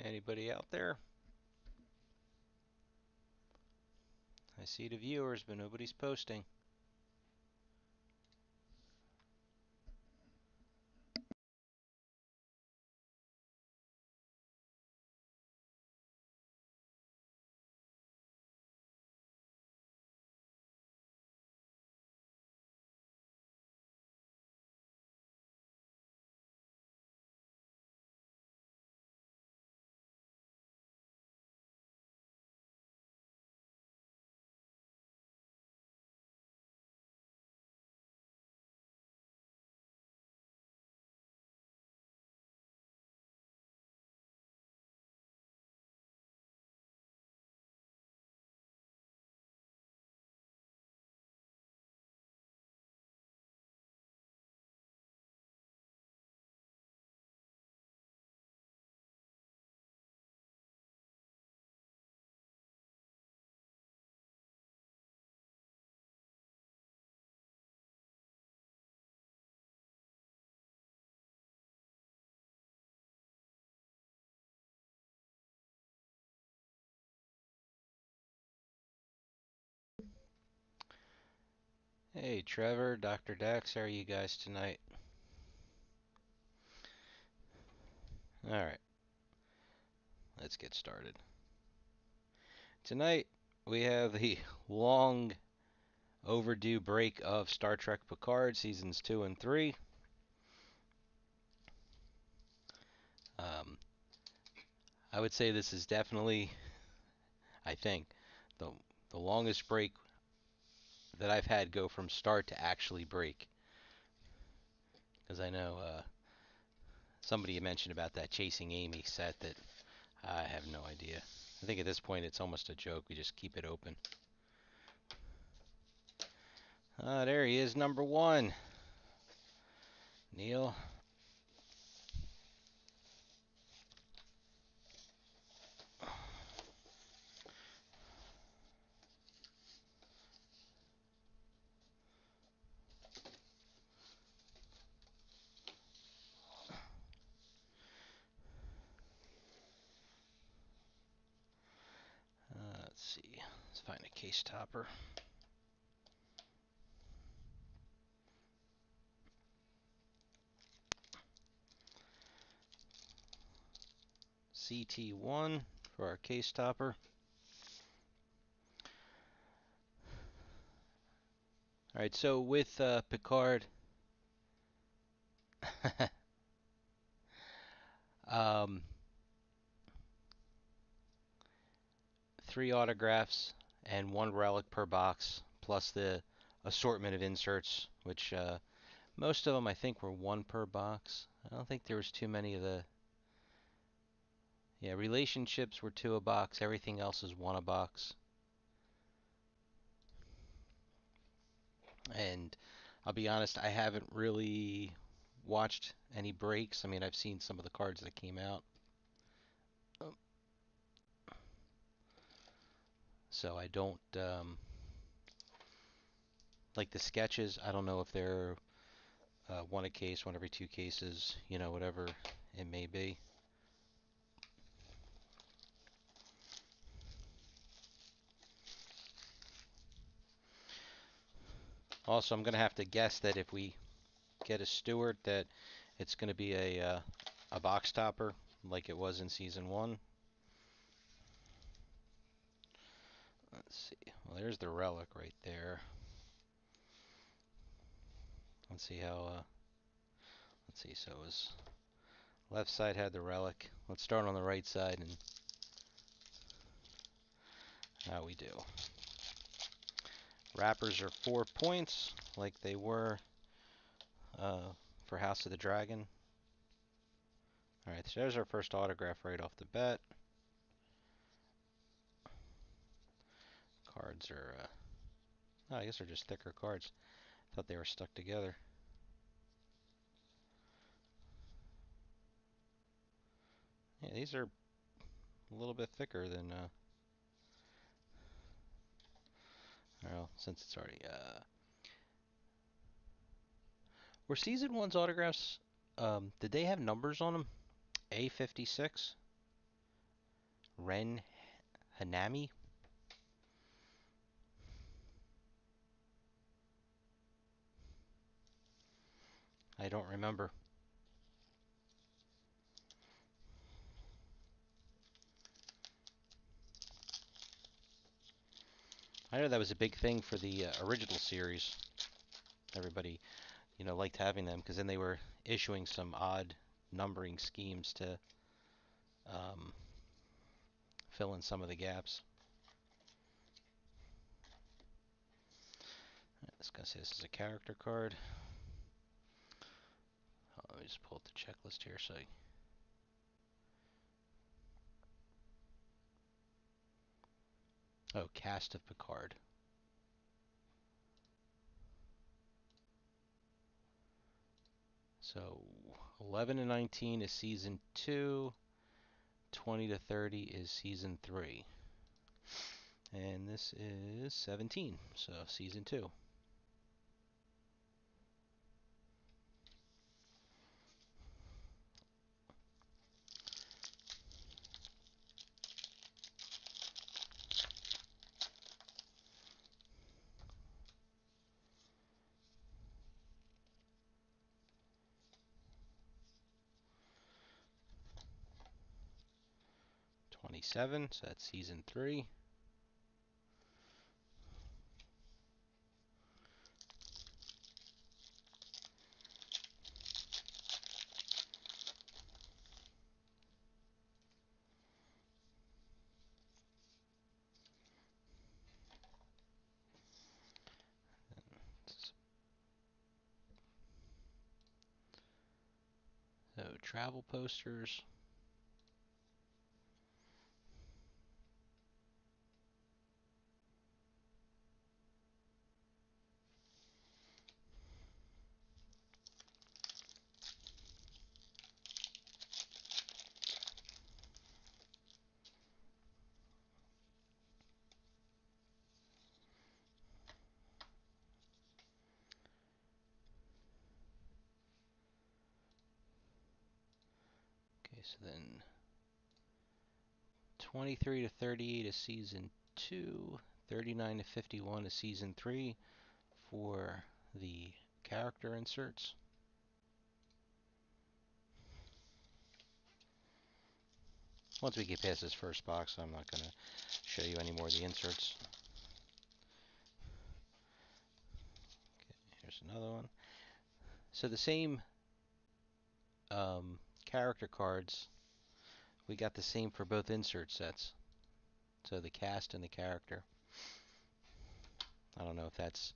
Anybody out there? I see the viewers, but nobody's posting. Hey, Trevor, Dr. Dax, how are you guys tonight? Alright, let's get started. Tonight, we have the long overdue break of Star Trek Picard seasons 2 and 3. Um, I would say this is definitely, I think, the, the longest break that I've had go from start to actually break. Because I know somebody mentioned about that Chasing Amy set that I have no idea. I think at this point it's almost a joke. We just keep it open. There he is, number one. Neil. Let's see. Let's find a case topper. CT1 for our case topper. Alright, so with Picard, um, 3 autographs and 1 relic per box, plus the assortment of inserts, which most of them I think were 1 per box. I don't think there was too many of the... Yeah, relationships were 2 a box, everything else is 1 a box. And I'll be honest, I haven't really watched any breaks. I mean, I've seen some of the cards that came out. So I don't, like the sketches, I don't know if they're 1 a case, 1 every 2 cases, you know, whatever it may be. Also, I'm going to have to guess that if we get a Stewart, that it's going to be a box topper like it was in season 1. Let's see. Well, there's the relic right there. Let's see how, let's see, so it was left side had the relic. Let's start on the right side and how we do. Wrappers are 4 points, like they were for House of the Dragon. Alright, so there's our first autograph right off the bat. Cards are, oh, I guess they're just thicker cards. Thought they were stuck together. Yeah, these are a little bit thicker than, well, since it's already, were season 1's autographs, did they have numbers on them? A56? Ren Hanami? I don't remember. I know that was a big thing for the original series. Everybody, liked having them because then they were issuing some odd numbering schemes to um, fill in some of the gaps. It's gonna say this is a character card. Let me just pull up the checklist here. Oh, cast of Picard. So 11 to 19 is season 2. 20 to 30 is season 3. And this is 17, so season 2. '27, so that's season 3. So travel posters. Okay, so then 23 to 38 is season 2. 39 to 51 is season 3 for the character inserts. Once we get past this first box, I'm not going to show you any more of the inserts. Okay, here's another one. So the same character cards, we got the same for both insert sets. So the cast and the character. I don't know if that's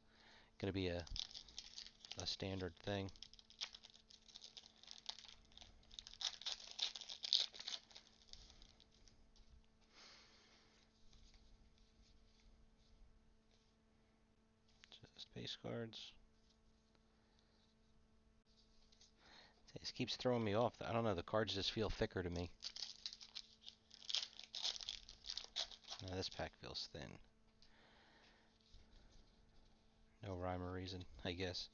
going to be a standard thing. Just base cards. This keeps throwing me off. I don't know, the cards just feel thicker to me. Now this pack feels thin. No rhyme or reason, I guess.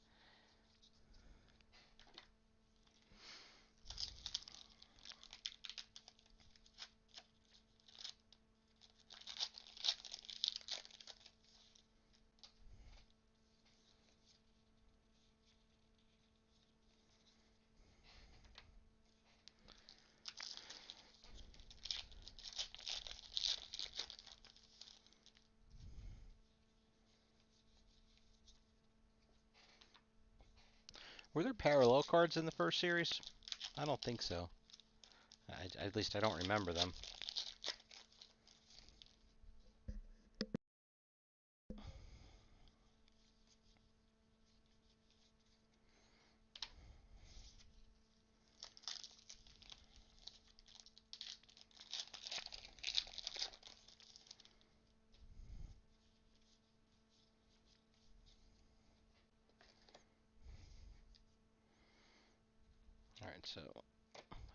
Were there parallel cards in the first series? I don't think so. At least I don't remember them. Alright, so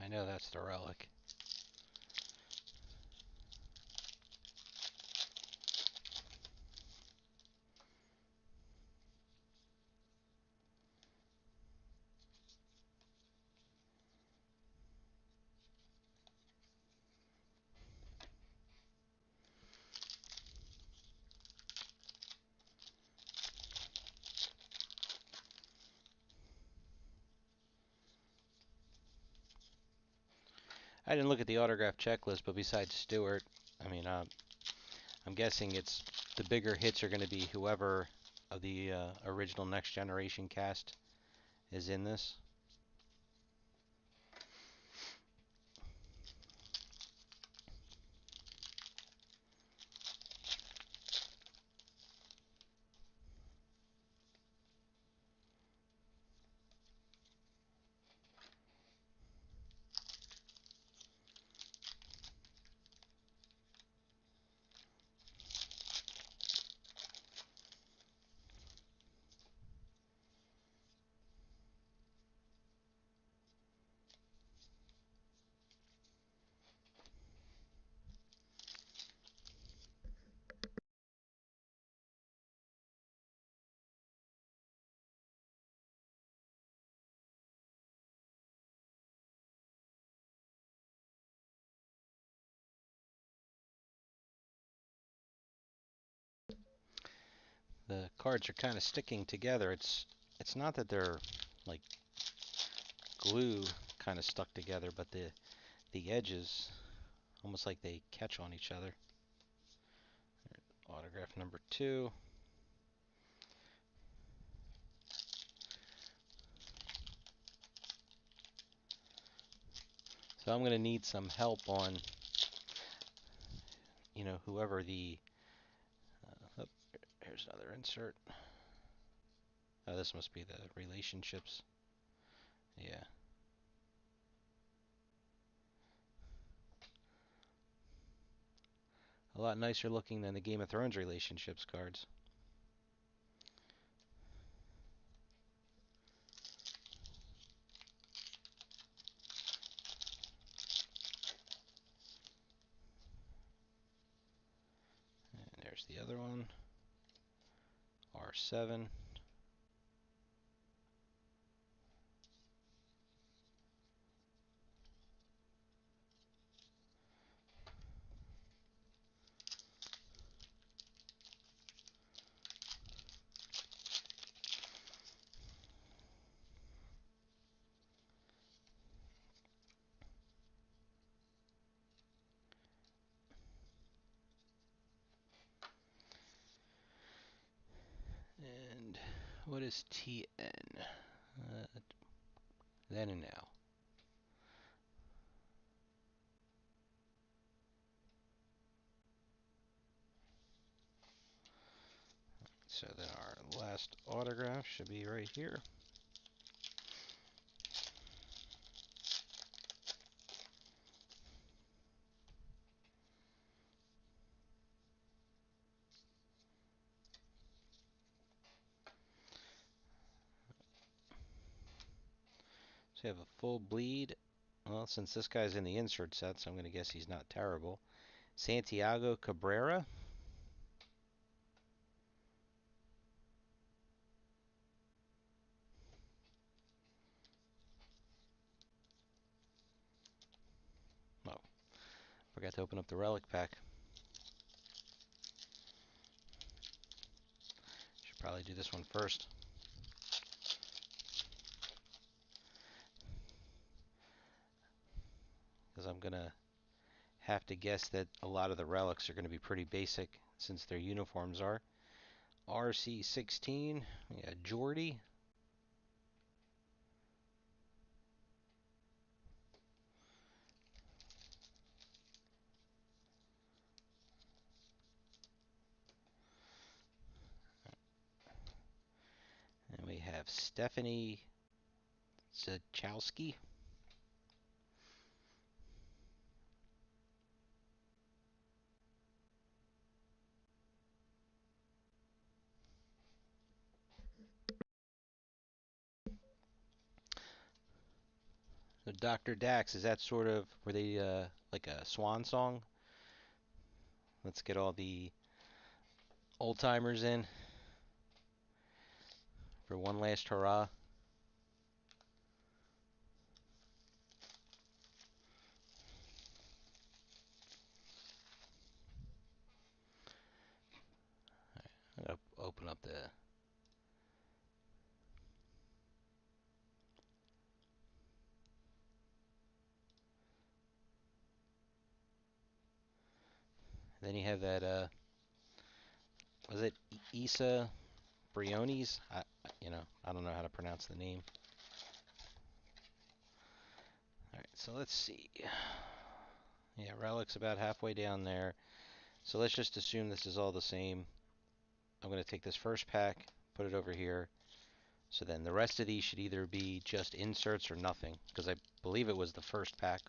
I know that's the relic. I didn't look at the autograph checklist, but besides Stewart, I mean, I'm guessing it's the bigger hits are going to be whoever of the original Next Generation cast is in this. The cards are kind of sticking together. It's not that they're like glue kind of stuck together, but the edges almost like they catch on each other. Autograph number 2. So I'm going to need some help on, whoever the. Oh, here's another insert. Oh, this must be the relationships. Yeah. A lot nicer looking than the Game of Thrones relationships cards. And there's the other one. R7. And what is TN? Then and now. So then our last autograph should be right here. So you have a full bleed. Well, since this guy's in the insert set, so I'm going to guess he's not terrible. Santiago Cabrera. Oh, forgot to open up the relic pack. Should probably do this one first. Because I'm going to have to guess that a lot of the relics are going to be pretty basic since their uniforms are. RC16, yeah, Jordy. And we have Stephanie Zachowski. So Dr. Dax, is that sort of, were they like a swan song? Let's get all the old timers in for one last hurrah. I'm going to open up the. Then you have that, was it Issa Briones? I don't know how to pronounce the name. Alright, so let's see. Yeah, Relic's about halfway down there. So let's just assume this is all the same. I'm going to take this first pack, put it over here. So then the rest of these should either be just inserts or nothing, because I believe it was the first pack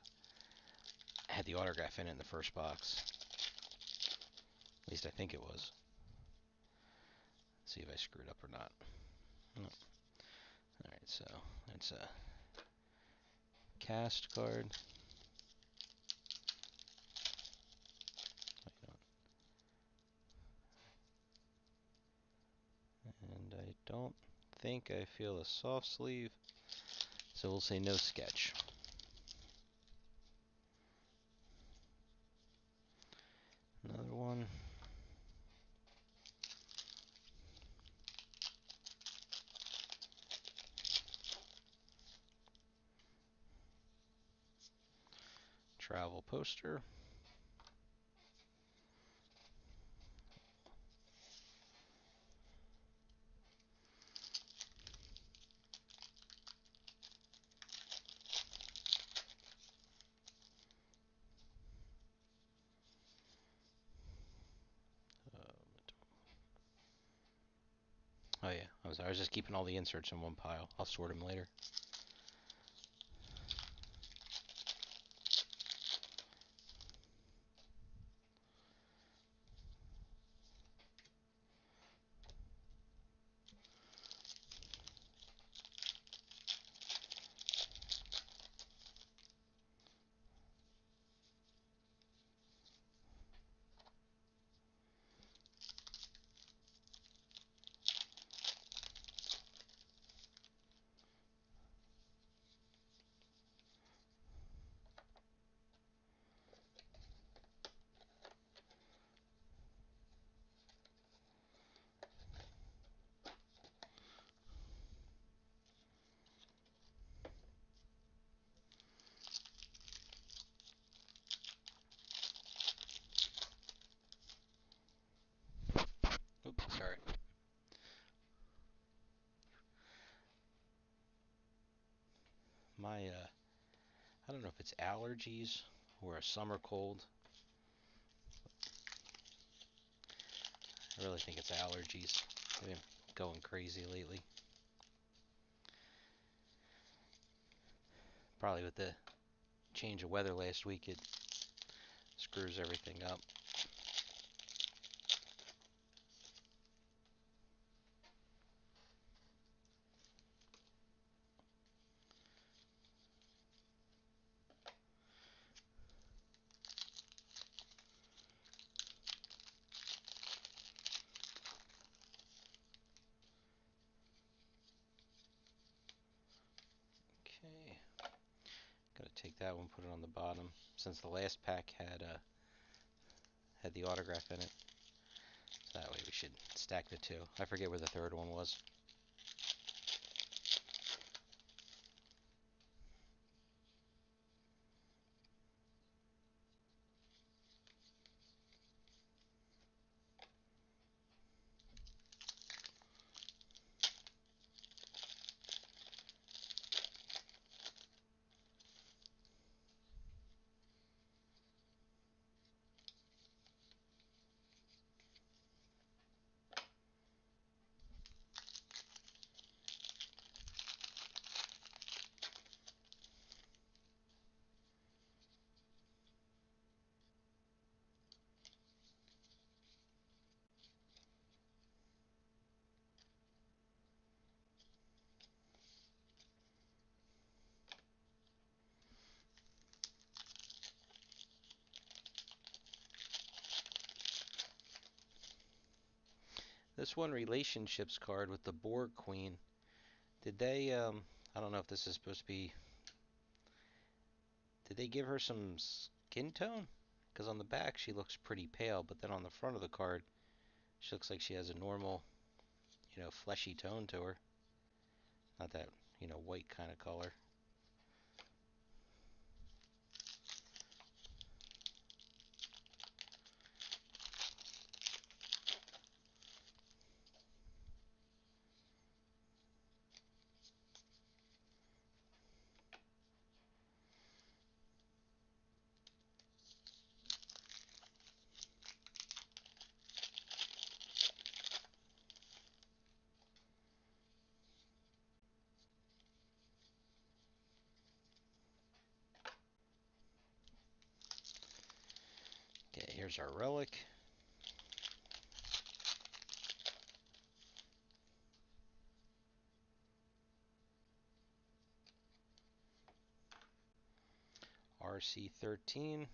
had the autograph in it in the first box. At least I think it was. Let's see if I screwed up or not. No. Alright, so it's a cast card. And I don't think I feel a soft sleeve, so we'll say no sketch. Another one. Travel poster. Oh yeah, I was just keeping all the inserts in one pile. I'll sort them later. Oops, sorry. My, I don't know if it's allergies or a summer cold. I really think it's allergies. I've been going crazy lately. Probably with the change of weather last week, it screws everything up. Okay. Gotta take that one, put it on the bottom, since the last pack had the autograph in it. So that way we should stack the two. I forget where the third one was. This one relationships card with the Borg Queen. Did they, I don't know if this is supposed to be, did they give her some skin tone? Because on the back she looks pretty pale, but then on the front of the card, she looks like she has a normal, fleshy tone to her. Not that, white kind of color. Here's our relic. RC13.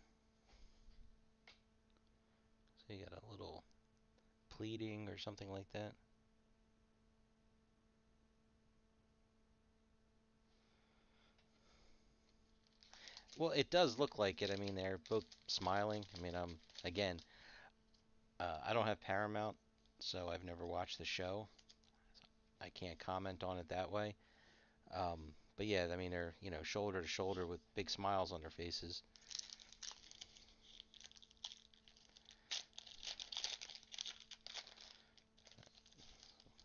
So you got a little pleating or something like that. Well, it does look like it. I mean, they're both smiling. I mean, again, I don't have Paramount, so I've never watched the show. I can't comment on it that way. But yeah, I mean, they're, shoulder to shoulder with big smiles on their faces.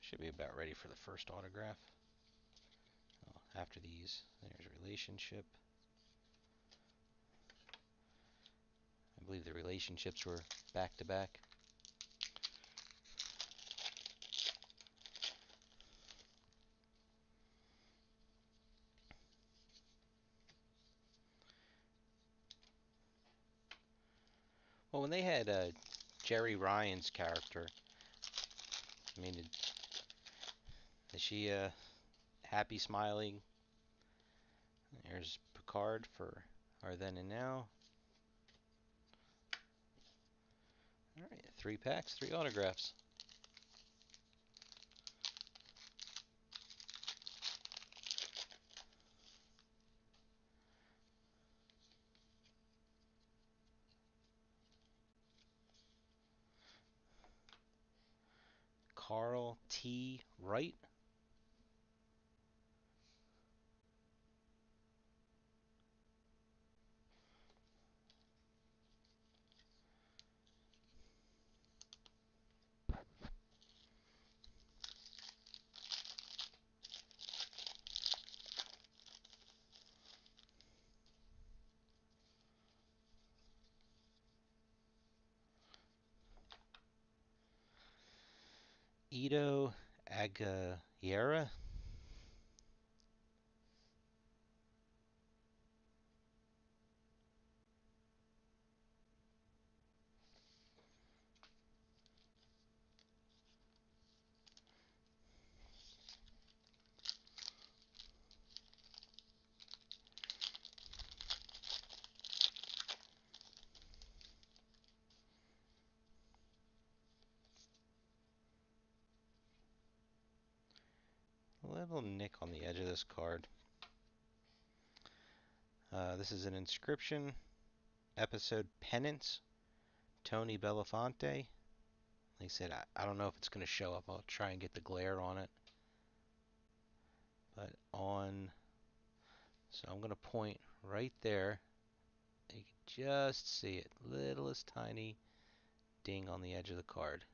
Should be about ready for the first autograph. After these, there's relationship. I believe the relationships were back to back. Well, when they had Jerry Ryan's character, I mean, is she happy, smiling? There's Picard for our then and now. All right, 3 packs, 3 autographs. Carl T. Wright. Ito Aguilera. A little nick on the edge of this card. This is an inscription. Episode Penance. Tony Belafonte. Like I said, I don't know if it's going to show up. I'll try and get the glare on it. But so I'm going to point right there. You can just see it. Littlest tiny ding on the edge of the card.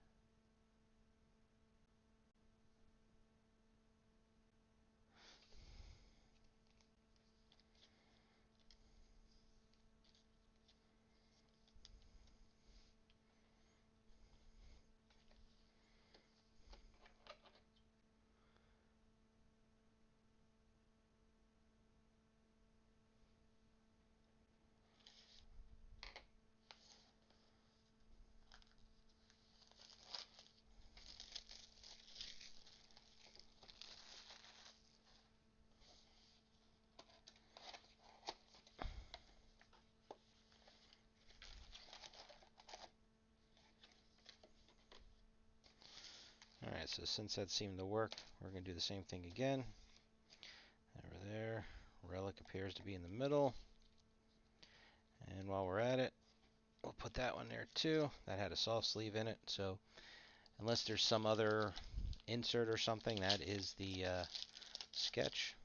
Alright, so since that seemed to work, we're going to do the same thing again. Over there. Relic appears to be in the middle. And while we're at it, we'll put that one there too. That had a soft sleeve in it, so unless there's some other insert or something, that is the sketch.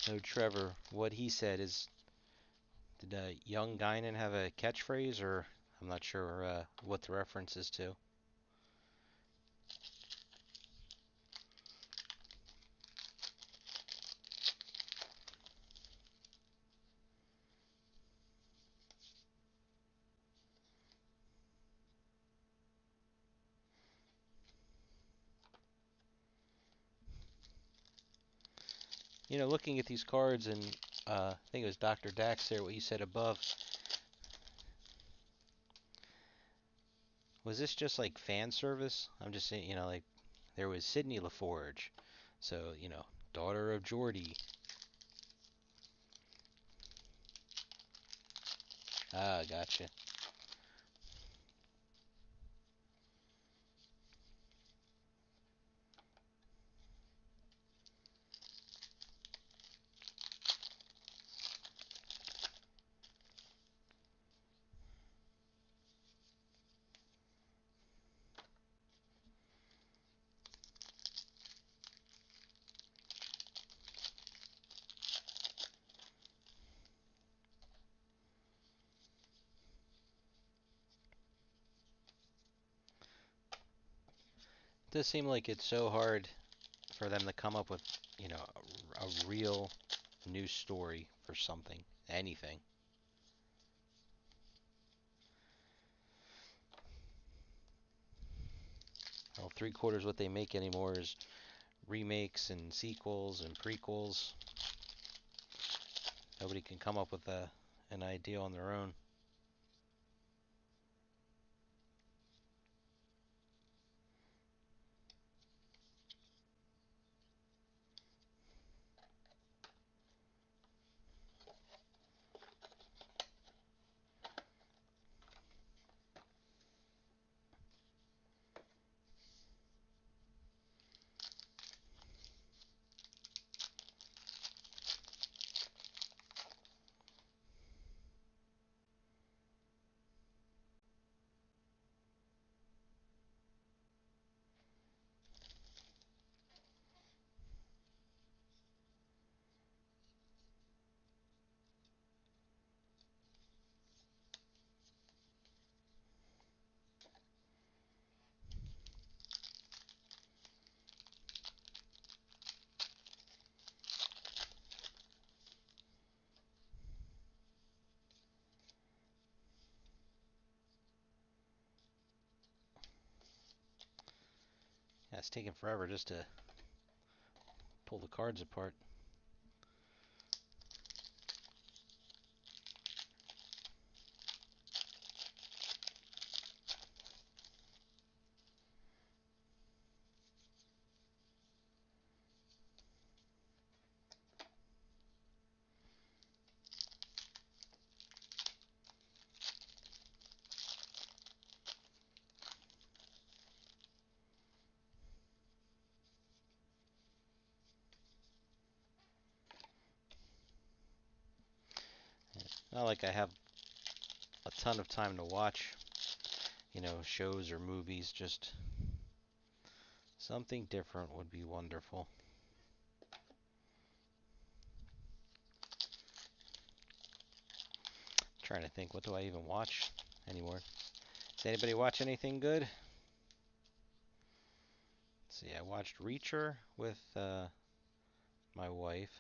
So Trevor, what he said is, did young Guinan have a catchphrase, or I'm not sure what the reference is to. Looking at these cards, and I think it was Dr. Dax there, what you said above. Was this just like fan service? I'm just saying, like there was Sydney LaForge, so daughter of Geordie. Ah, gotcha. It does seem like it's so hard for them to come up with, a real new story for something, anything. Well, three-quarters what they make anymore is remakes and sequels and prequels. Nobody can come up with an idea on their own. Yeah, it's taking forever just to pull the cards apart. Not like I have a ton of time to watch, shows or movies. Just something different would be wonderful. Trying to think, what do I even watch anymore? Does anybody watch anything good? Let's see, I watched Reacher with my wife.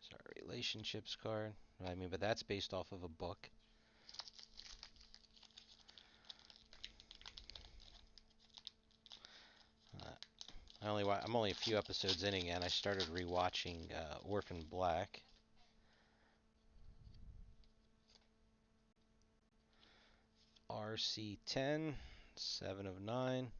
Sorry, relationships card. I mean, but that's based off of a book. I'm only a few episodes in again. I started rewatching Orphan Black. RC10, 7 of 9.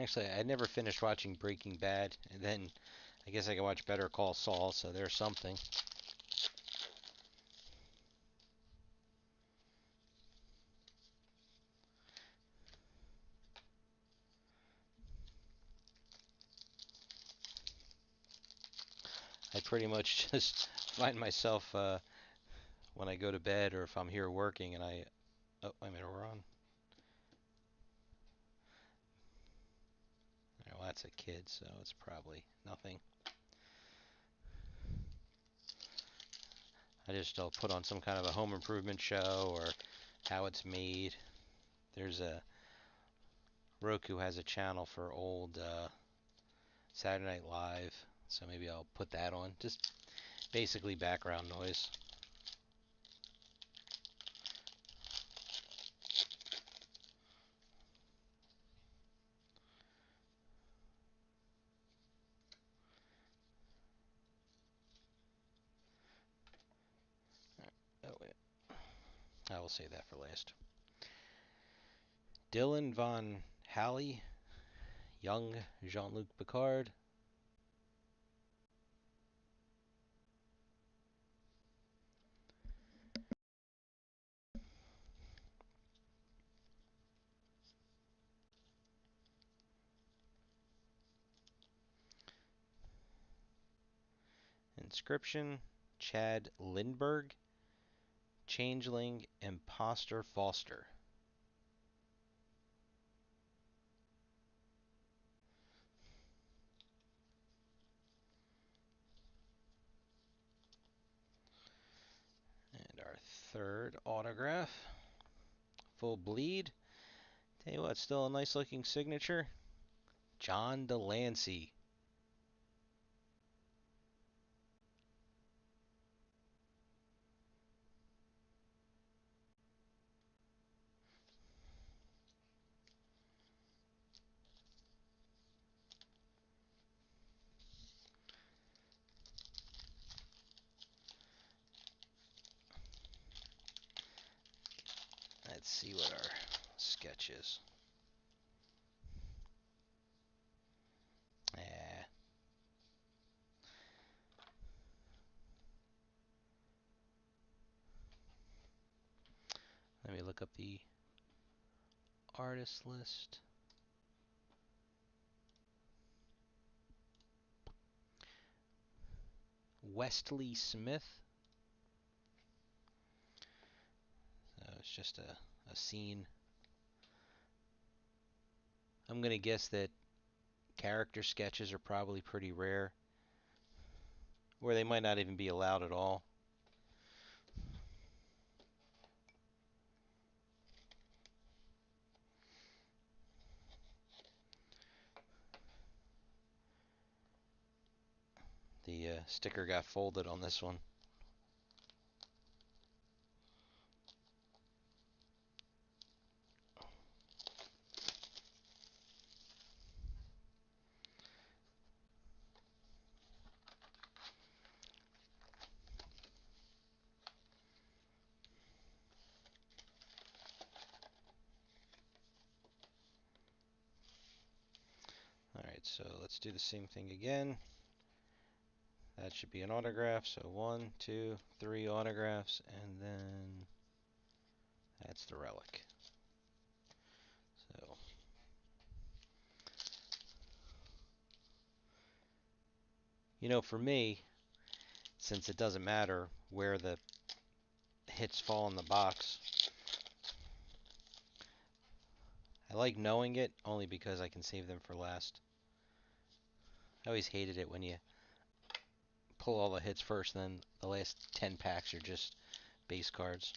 Actually, I never finished watching Breaking Bad, and then I guess I can watch Better Call Saul, so there's something. I pretty much just find myself when I go to bed or if I'm here working and I. Oh, wait a minute, we're on. Well, that's a kid, so it's probably nothing. I'll put on some kind of a home improvement show or how it's made. There's a Roku has a channel for old Saturday Night Live, so maybe I'll put that on. Just basically background noise. Oh wait, I will say that for last. Dylan Von Halley, young Jean-Luc Picard. Inscription, Chad Lindbergh, Changeling, Imposter Foster. And our third autograph, Full Bleed. Tell you what, still a nice looking signature. John Delancey. Let's see what our sketch is. Yeah. Let me look up the artist list. Wesley Smith. So it's just a scene. I'm going to guess that character sketches are probably pretty rare, or they might not even be allowed at all. The sticker got folded on this one. Alright, so let's do the same thing again. That should be an autograph, so 1, 2, 3 autographs, and then that's the relic. So for me, since it doesn't matter where the hits fall in the box, I like knowing it only because I can save them for last. I always hated it when you pull all the hits first, and then the last 10 packs are just base cards.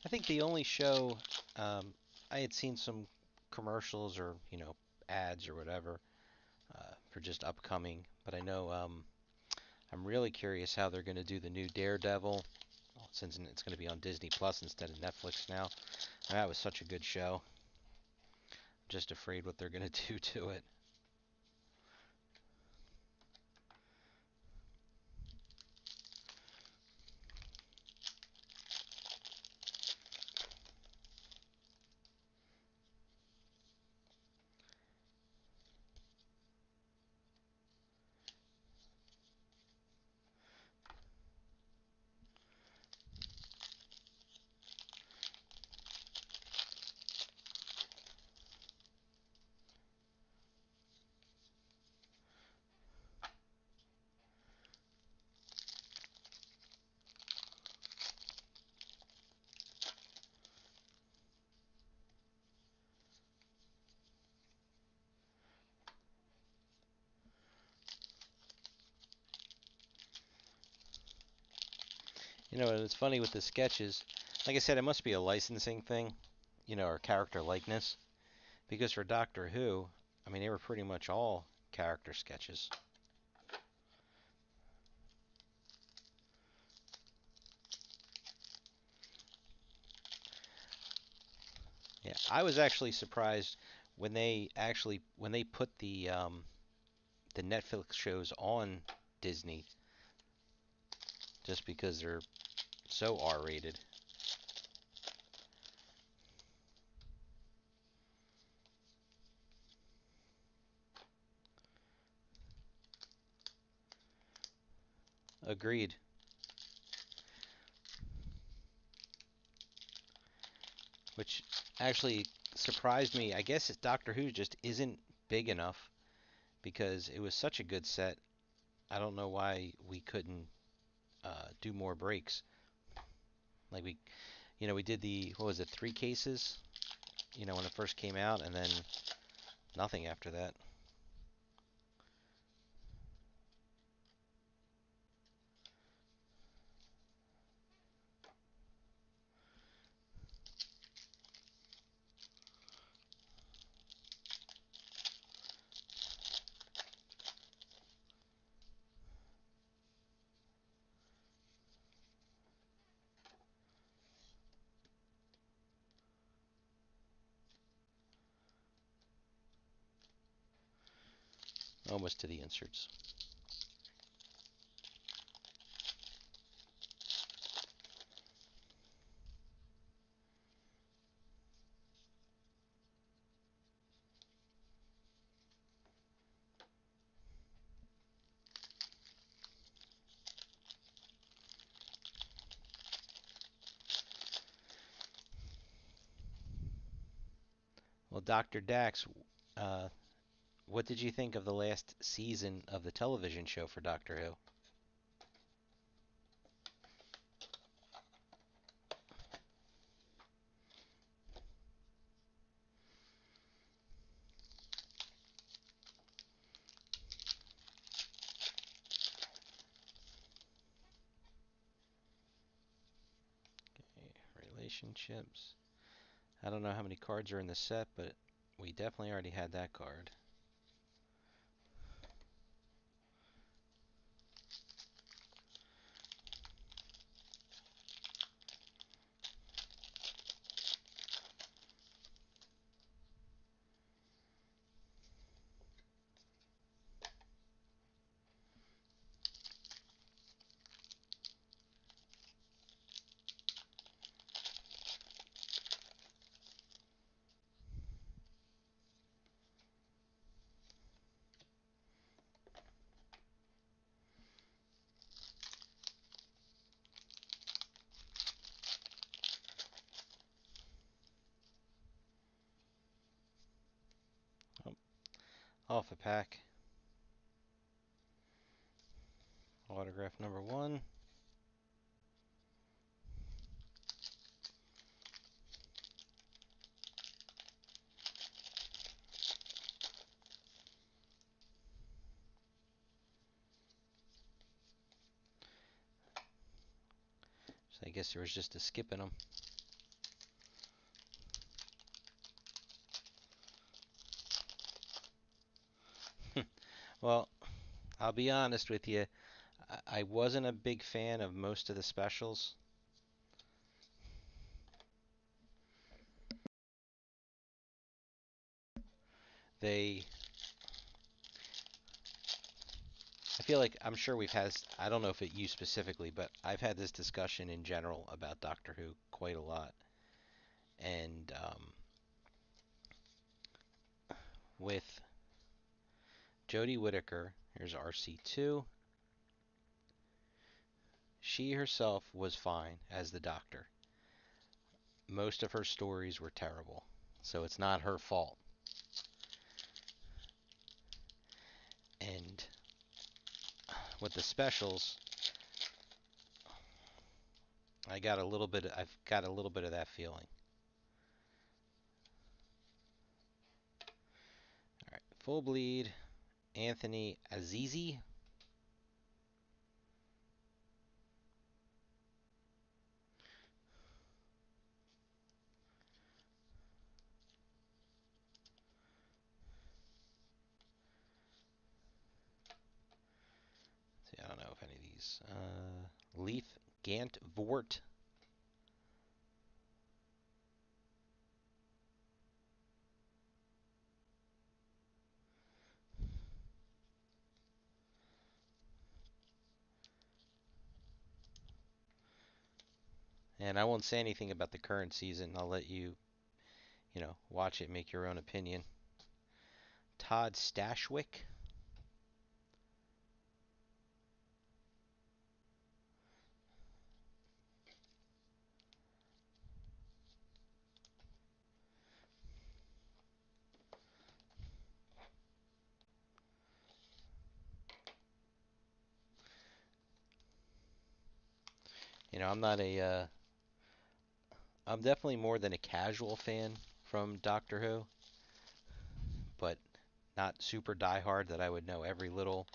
I think the only show I had seen some commercials or ads or whatever or just upcoming. But I know I'm really curious how they're going to do the new Daredevil, since it's going to be on Disney Plus instead of Netflix now. That was such a good show. Just afraid what they're going to do to it. You know, and it's funny with the sketches. Like I said, it must be a licensing thing, or character likeness. Because for Doctor Who, I mean, they were pretty much all character sketches. Yeah, I was actually surprised when they put the Netflix shows on Disney, just because they're so R-rated. Agreed. Which actually surprised me. I guess Doctor Who just isn't big enough because it was such a good set. I don't know why we couldn't do more breaks. Like we did the what was it, 3 cases? When it first came out, and then nothing after that. Almost to the inserts. Well, Dr. Dax, uh, what did you think of the last season of the television show for Doctor Who? Okay, relationships. I don't know how many cards are in the set, but we definitely already had that card. Oh, off a pack. Autograph number 1. So I guess there was just a skip in them. Well, I'll be honest with you. I wasn't a big fan of most of the specials. They, I feel like I'm sure we've had. I don't know if it you specifically, but I've had this discussion in general about Doctor Who quite a lot. And with Jodie Whittaker, here's RC2. She herself was fine as the Doctor. Most of her stories were terrible, so it's not her fault. And with the specials, I've got a little bit of that feeling. All right, full bleed, Anthony Azizi. See, I don't know if any of these. Leaf Gant Vort. And I won't say anything about the current season. I'll let you, watch it, make your own opinion. Todd Stashwick. I'm not I'm definitely more than a casual fan from Doctor Who, but not super diehard that I would know every little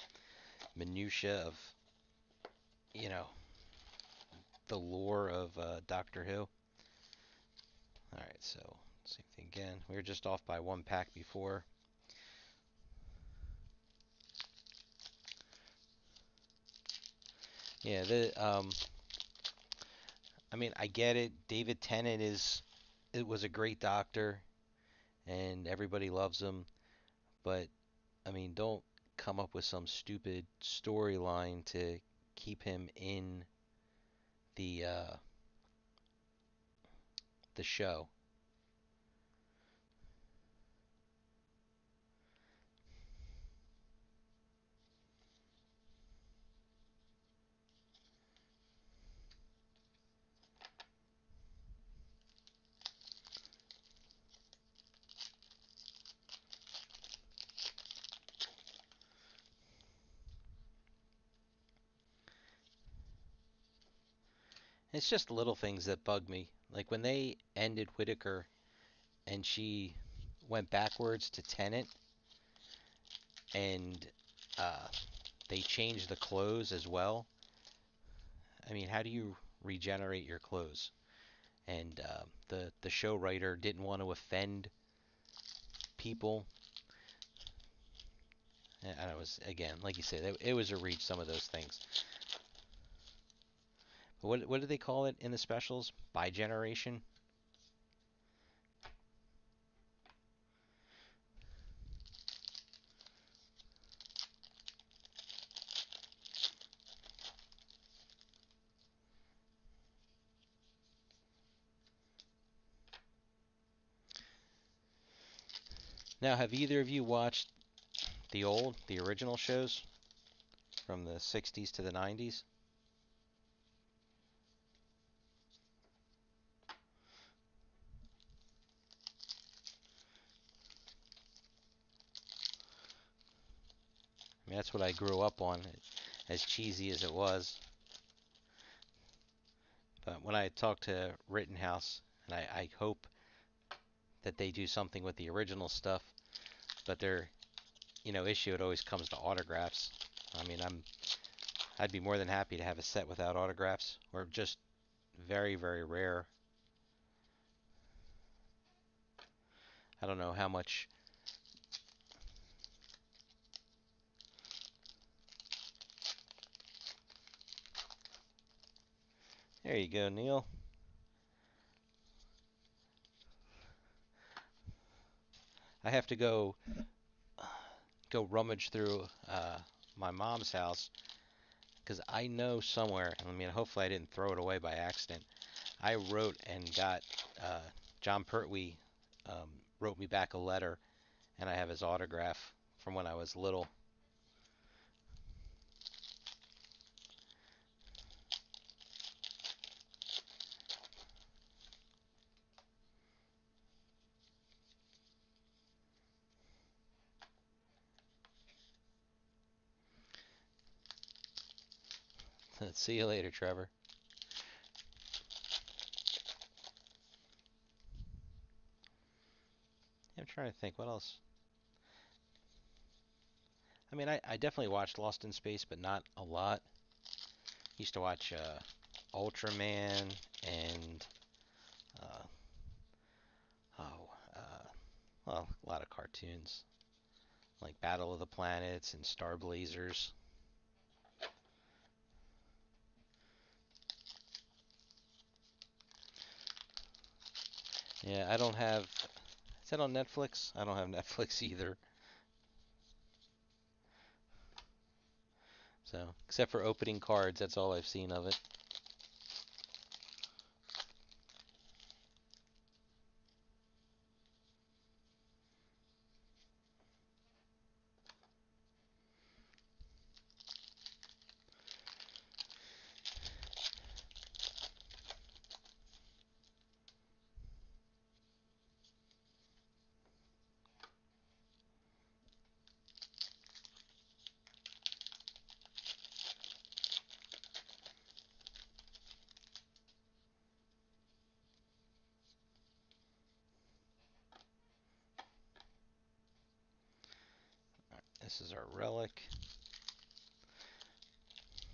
minutia of, you know, the lore of Doctor Who. All right, so same thing again. We were just off by one pack before. Yeah, I mean, I get it. David Tennant it was a great doctor, and everybody loves him. But I mean, don't come up with some stupid storyline to keep him in the uh, the show. It's just little things that bug me. Like when they ended Whitaker and she went backwards to Tennant, and uh, they changed the clothes as well. I mean, how do you regenerate your clothes? And the show writer didn't want to offend people. And it was, again, like you said, it was a reach. Some of those things. But what do they call it in the specials? By generation. Now, have either of you watched the original shows from the 60s to the 90s? I mean, that's what I grew up on, as cheesy as it was. But when I talk to Rittenhouse, and I hope that they do something with the original stuff, but their issue, it always comes to autographs. I mean, I'd be more than happy to have a set without autographs, or just very, very rare. I don't know how much. There you go, Neil. I have to go rummage through my mom's house because I know somewhere. I mean, hopefully I didn't throw it away by accident. I wrote and got uh, John Pertwee um, wrote me back a letter, and I have his autograph from when I was little. See you later, Trevor. I'm trying to think what else. I mean, I definitely watched Lost in Space, but not a lot. Used to watch Ultraman and uh, oh, well, a lot of cartoons like Battle of the Planets and Star Blazers. Yeah, I don't have. Is that on Netflix? I don't have Netflix either. So, except for opening cards, that's all I've seen of it. This is our relic.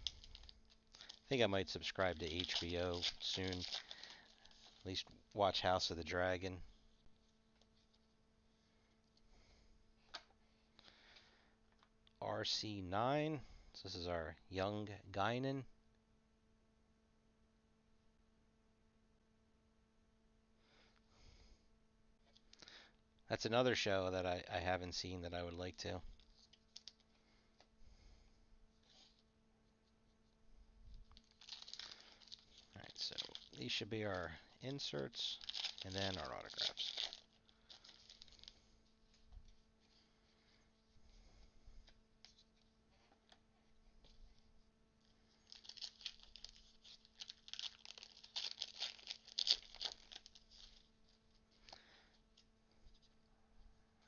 I think I might subscribe to HBO soon. At least watch House of the Dragon. RC9. So this is our young Guinan. That's another show that I haven't seen that I would like to. Alright, so these should be our inserts and then our autographs.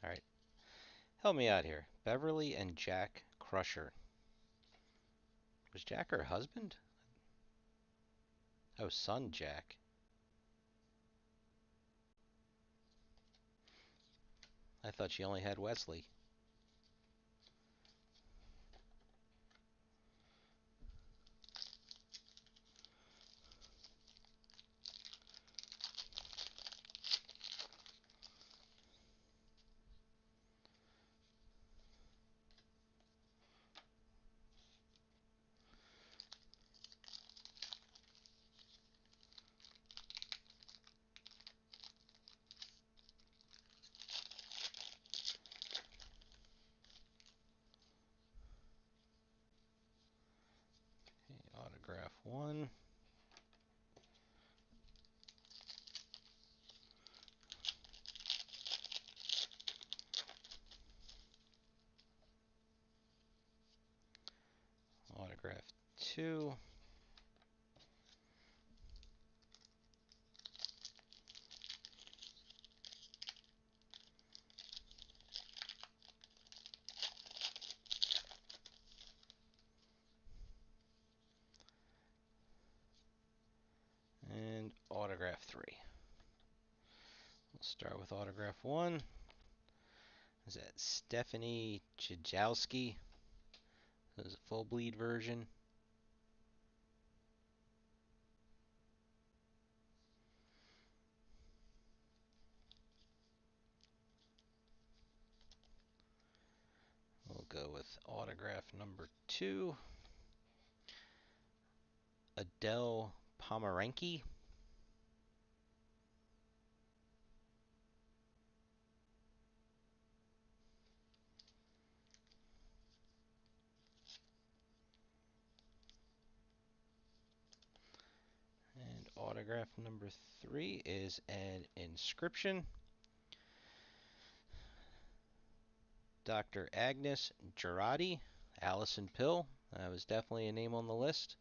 Alright, help me out here. Beverly and Jack Crusher. Was Jack her husband? Oh, son Jack. I thought she only had Wesley. Okay, autograph 1. Autograph 2. And autograph 3. We'll start with autograph 1. Is that Stephanie Chijowski? This is a full bleed version. We'll go with autograph number 2. Adele Pomeranke. And autograph number 3 is an inscription. Dr. Agnes Girardi, Allison Pill. That was definitely a name on the list.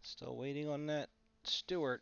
Still waiting on that Stewart.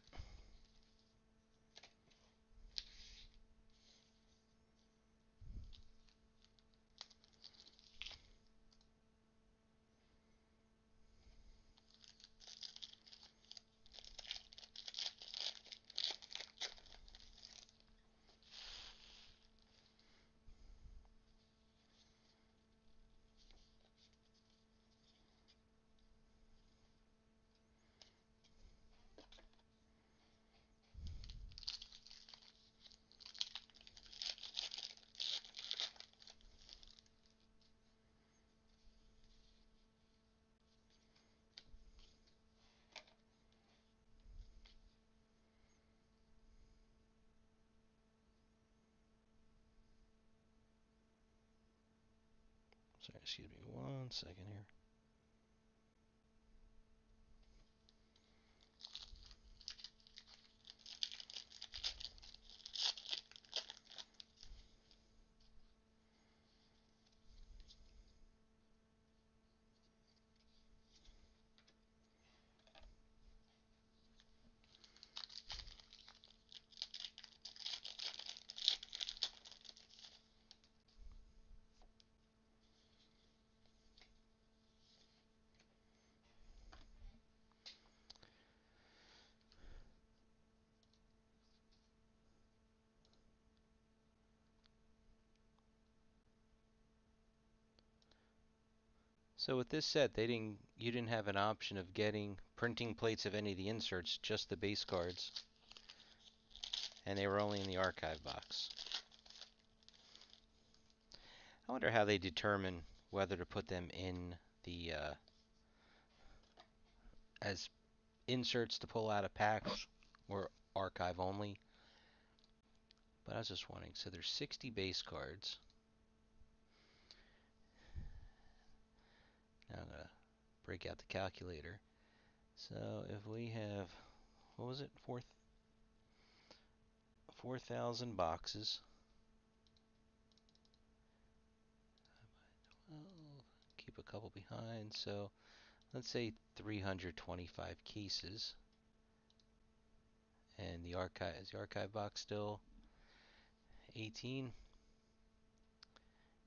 Sorry, excuse me 1 second here. So with this set, you didn't have an option of getting printing plates of any of the inserts, just the base cards, and they were only in the archive box. I wonder how they determine whether to put them in the as inserts to pull out of packs or archive only. But I was just wondering. So there's 60 base cards. Now I'm gonna break out the calculator. So if we have, what was it, 4,000 boxes. 12, keep a couple behind. So let's say 325 cases. And the archive, is the archive box still 18?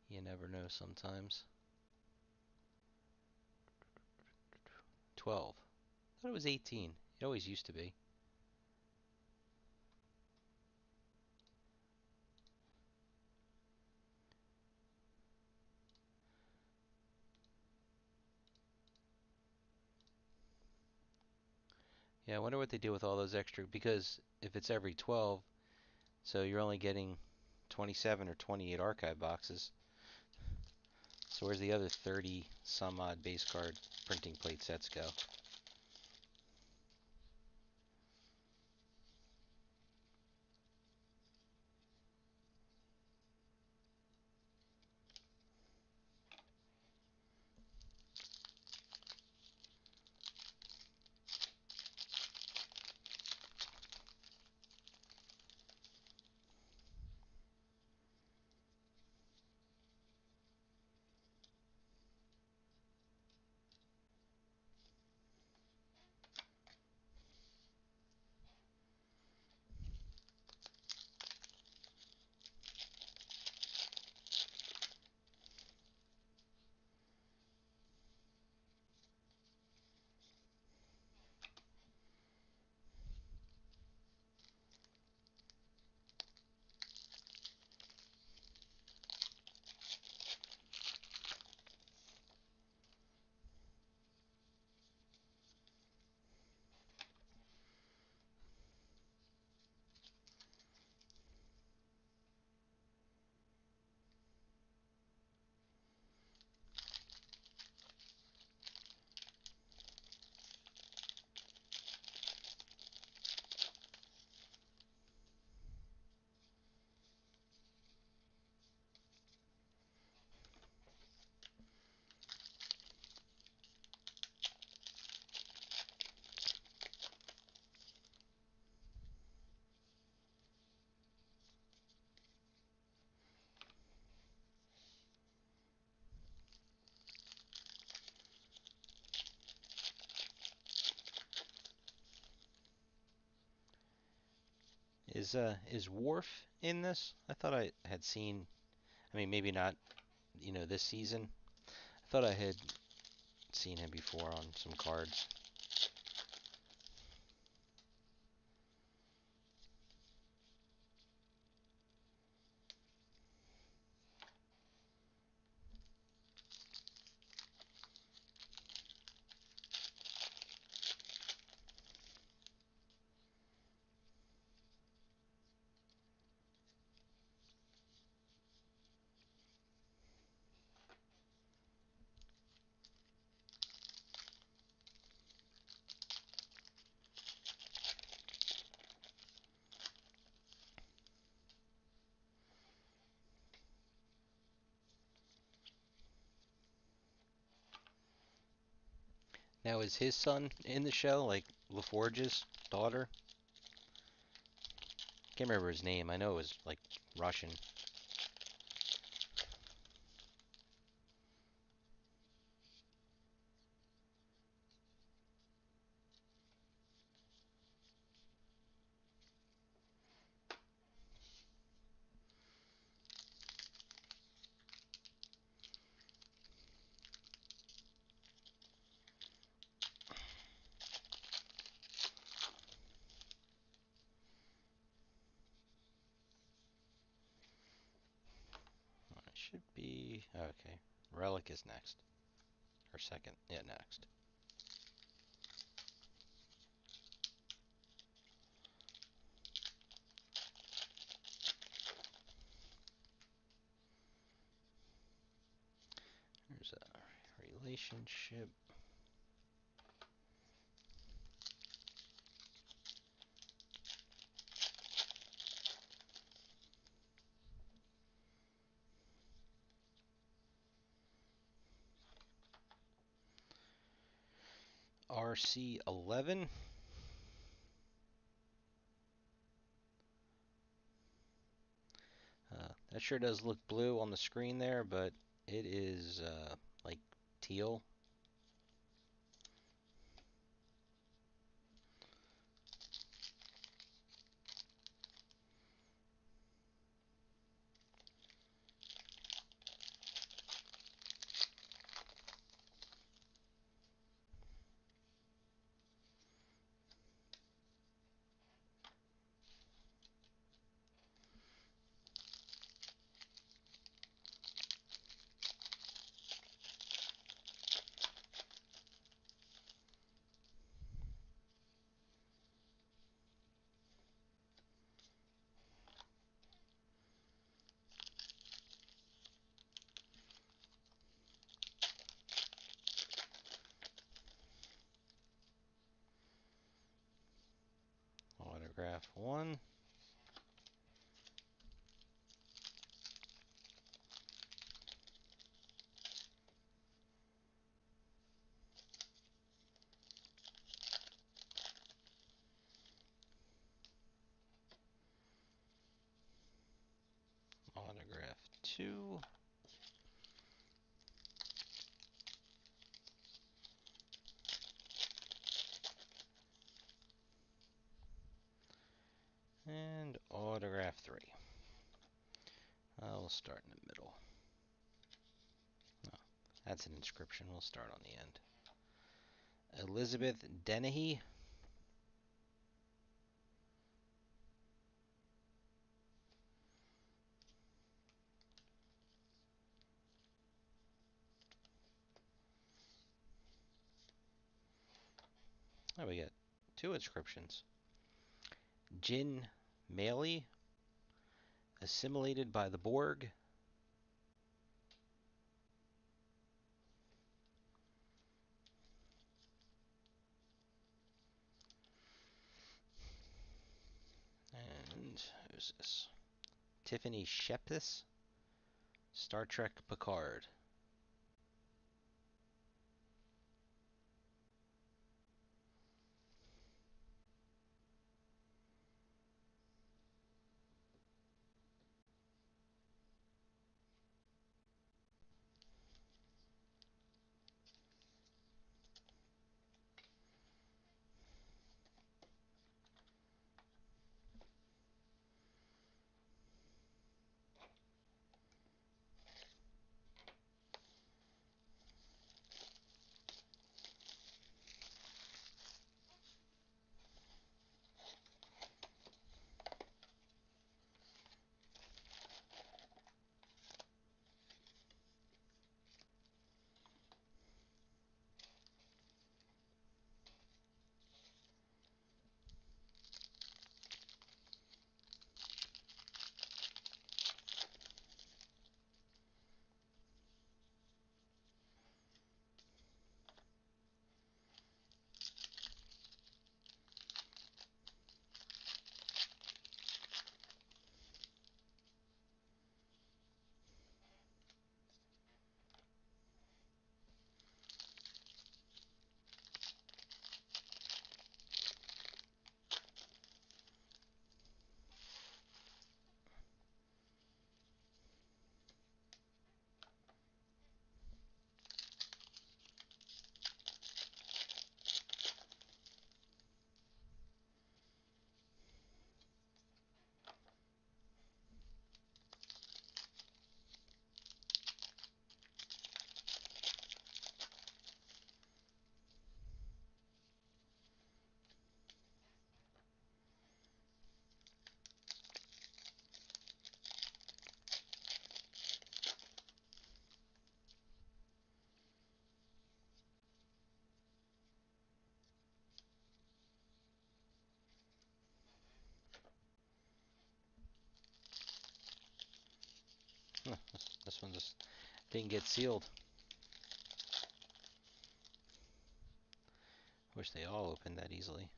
You never know sometimes. 12. I thought it was 18. It always used to be. Yeah, I wonder what they do with all those extra, because if it's every 12, so you're only getting 27 or 28 archive boxes. So where's the other 30 some odd base card printing plate sets go? Is Worf in this? I thought I had seen. I mean, maybe not. This season. I thought I had seen him before on some cards. Now, is his son in the show, like LaForge's daughter? Can't remember his name. I know it was like Russian. It should be okay. Relic is next, or second. Yeah, next. There's a relationship. RC11. That sure does look blue on the screen there, but it is like teal. Autograph 1. Autograph 2. And autograph 3. We'll start in the middle. Oh, that's an inscription. We'll start on the end. Elizabeth Dennehy. Oh, we got 2 inscriptions. Jin Maley, assimilated by the Borg. And who's this? Tiffany Shepis, Star Trek Picard. This one just didn't get sealed. Wish they all opened that easily.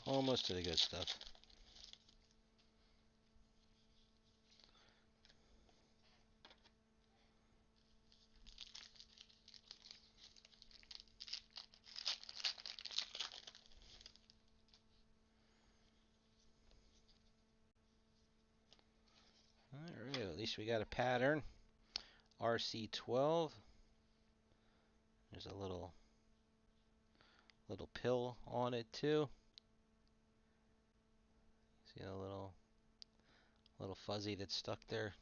Almost to the good stuff. Alright, at least we got a pattern. RC12. There's a little pill on it too. See a little fuzzy that's stuck there.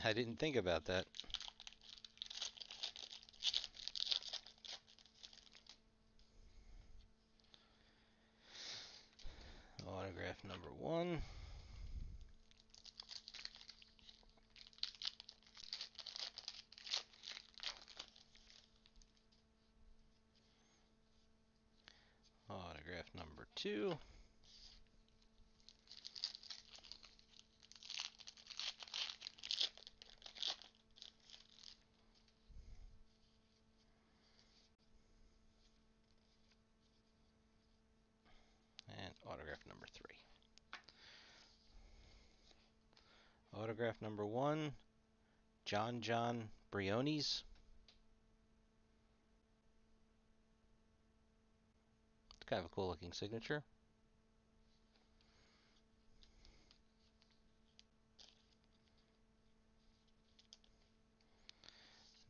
I didn't think about that. Autograph number 1. Autograph number 2. And autograph number 3. Autograph number 1, John Briones. It's kind of a cool looking signature.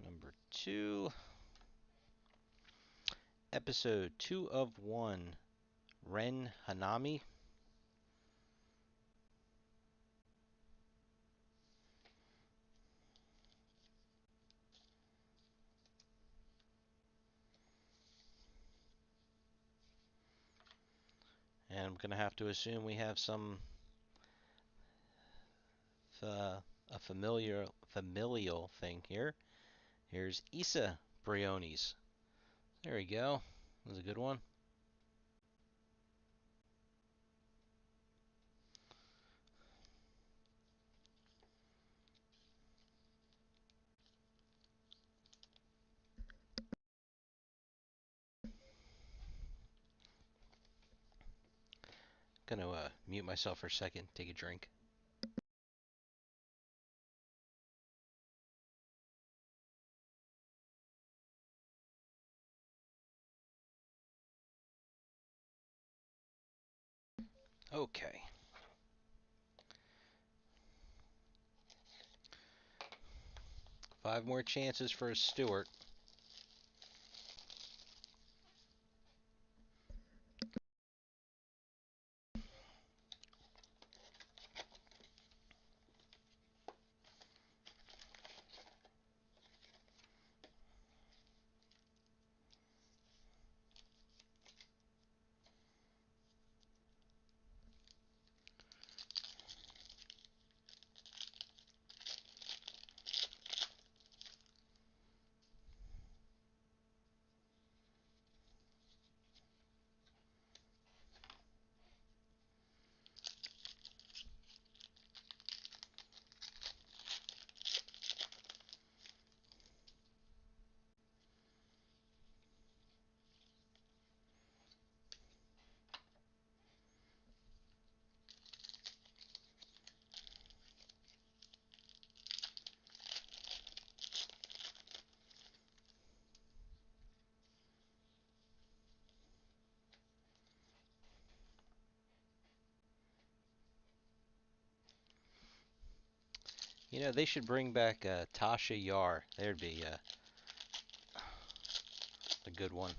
Number 2, episode 2 of 1, Ren Hanami. And I'm going to have to assume we have some a familial thing here. Here's Issa Briones. There we go. That was a good one. Gonna mute myself for a second, take a drink. Okay. Five more chances for a Stewart. You know, they should bring back Tasha Yar. There'd be a good one.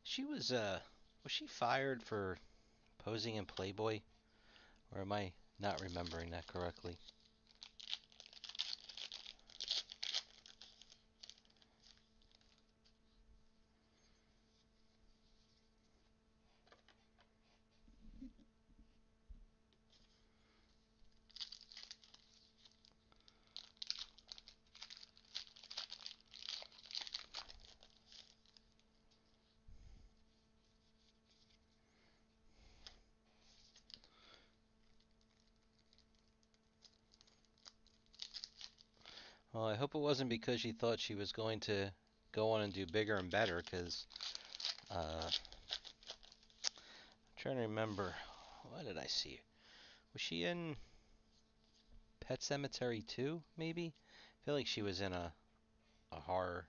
She was she fired for posing in Playboy? Or am I not remembering that correctly? Well, I hope it wasn't because she thought she was going to go on and do bigger and better, because I'm trying to remember. What did I see? Was she in Pet Cemetery 2, maybe? I feel like she was in a horror.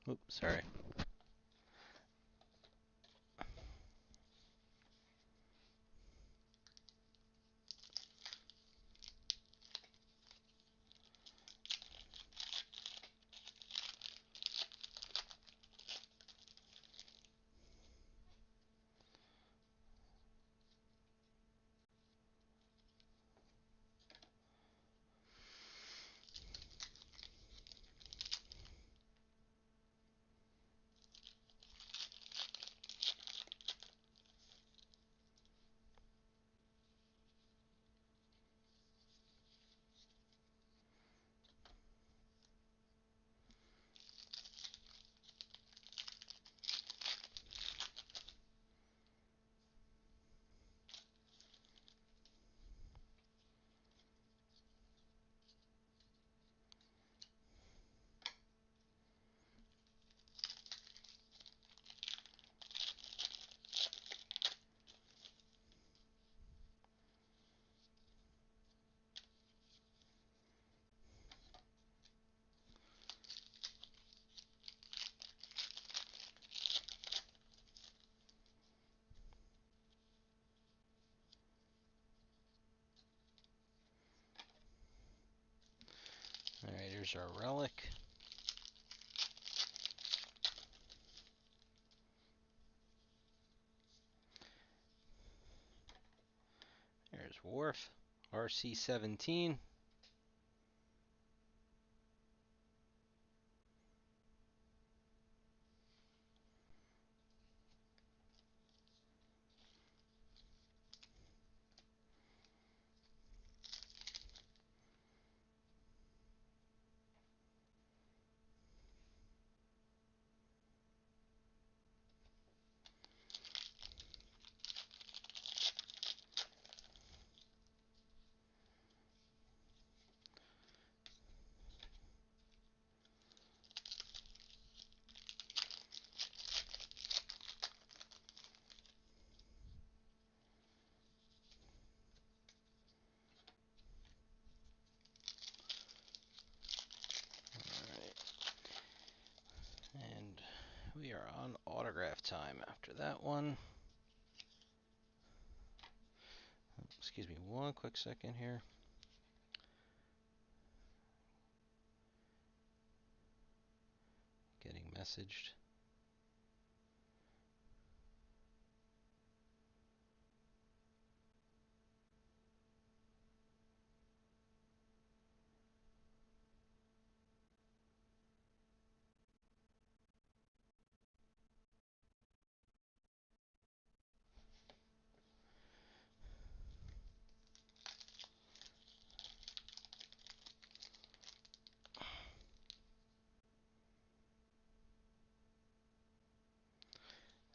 Oops, sorry. Alright, here's our relic. There's Worf, RC-17. And we are on autograph time after that one. Excuse me one quick second here. Getting messaged.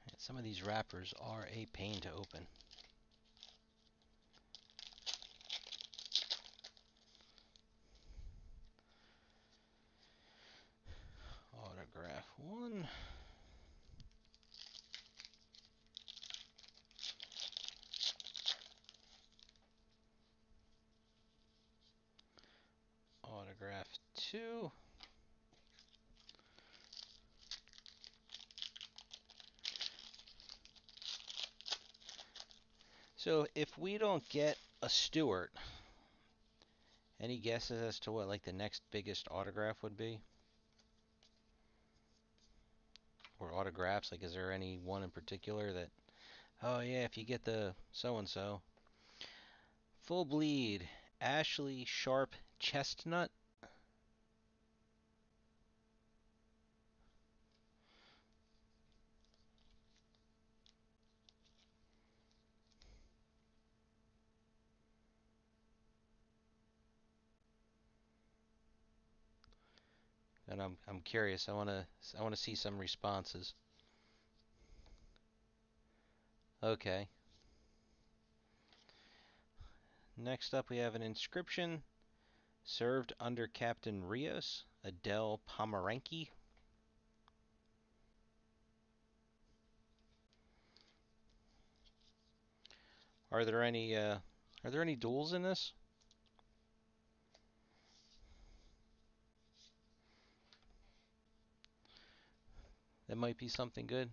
And some of these wrappers are a pain to open. Autograph 1. Autograph 2. So if we don't get a Stewart, any guesses as to what like the next biggest autograph would be? Or autographs? Like, is there any one in particular that, oh yeah, if you get the so-and-so. Full bleed, Ashley Sharp Chestnut. And I'm curious. I wanna see some responses. Okay. Next up we have an inscription. Served under Captain Rios, Adele Pomeranki. Are there any duels in this? that might be something good.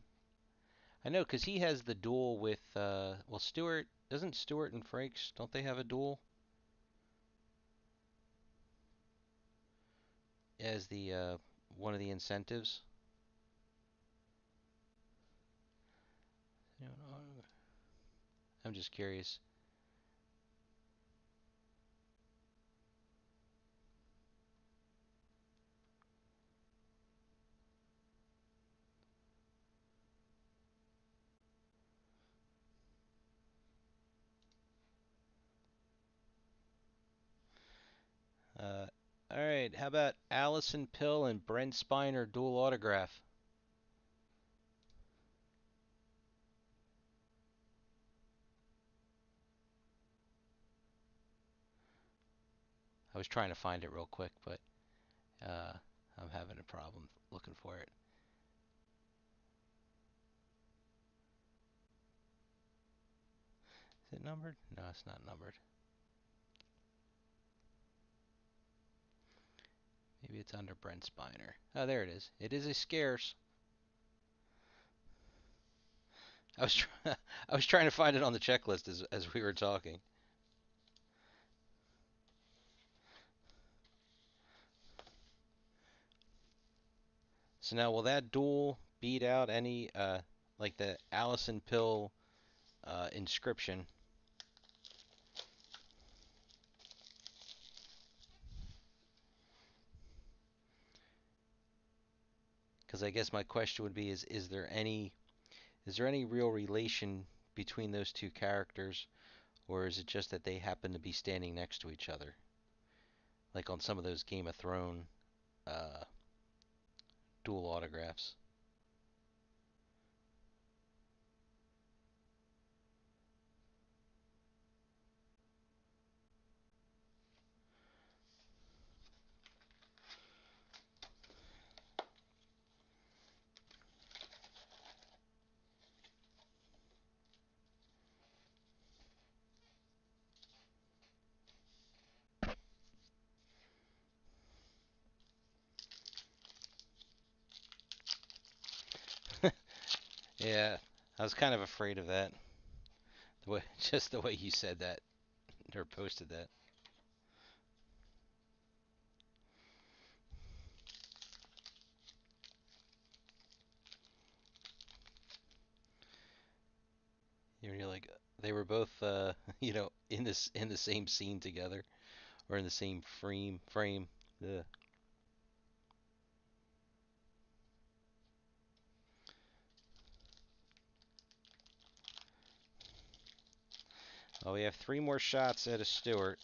I know because he has the duel with well, Stewart. Doesn't Stewart and Frakes, don't they have a duel as the one of the incentives? I'm just curious. Uh, all right, how about Allison Pill and Brent Spiner dual autograph? I was trying to find it real quick, but uh, I'm having a problem looking for it. Is it numbered? No, it's not numbered. Maybe it's under Brent Spiner. Oh, there it is. It is a scarce. I was I was trying to find it on the checklist as we were talking. So now will that duel beat out any like the Allison Pill inscription? Because I guess my question would be is there any real relation between those two characters, or is it just that they happen to be standing next to each other, like on some of those Game of Thrones uh, dual autographs? Yeah, I was kind of afraid of that. The way, just the way you said that or posted that. You're like they were both in the same scene together or in the same frame. Ugh. Well, we have three more shots at a Stewart.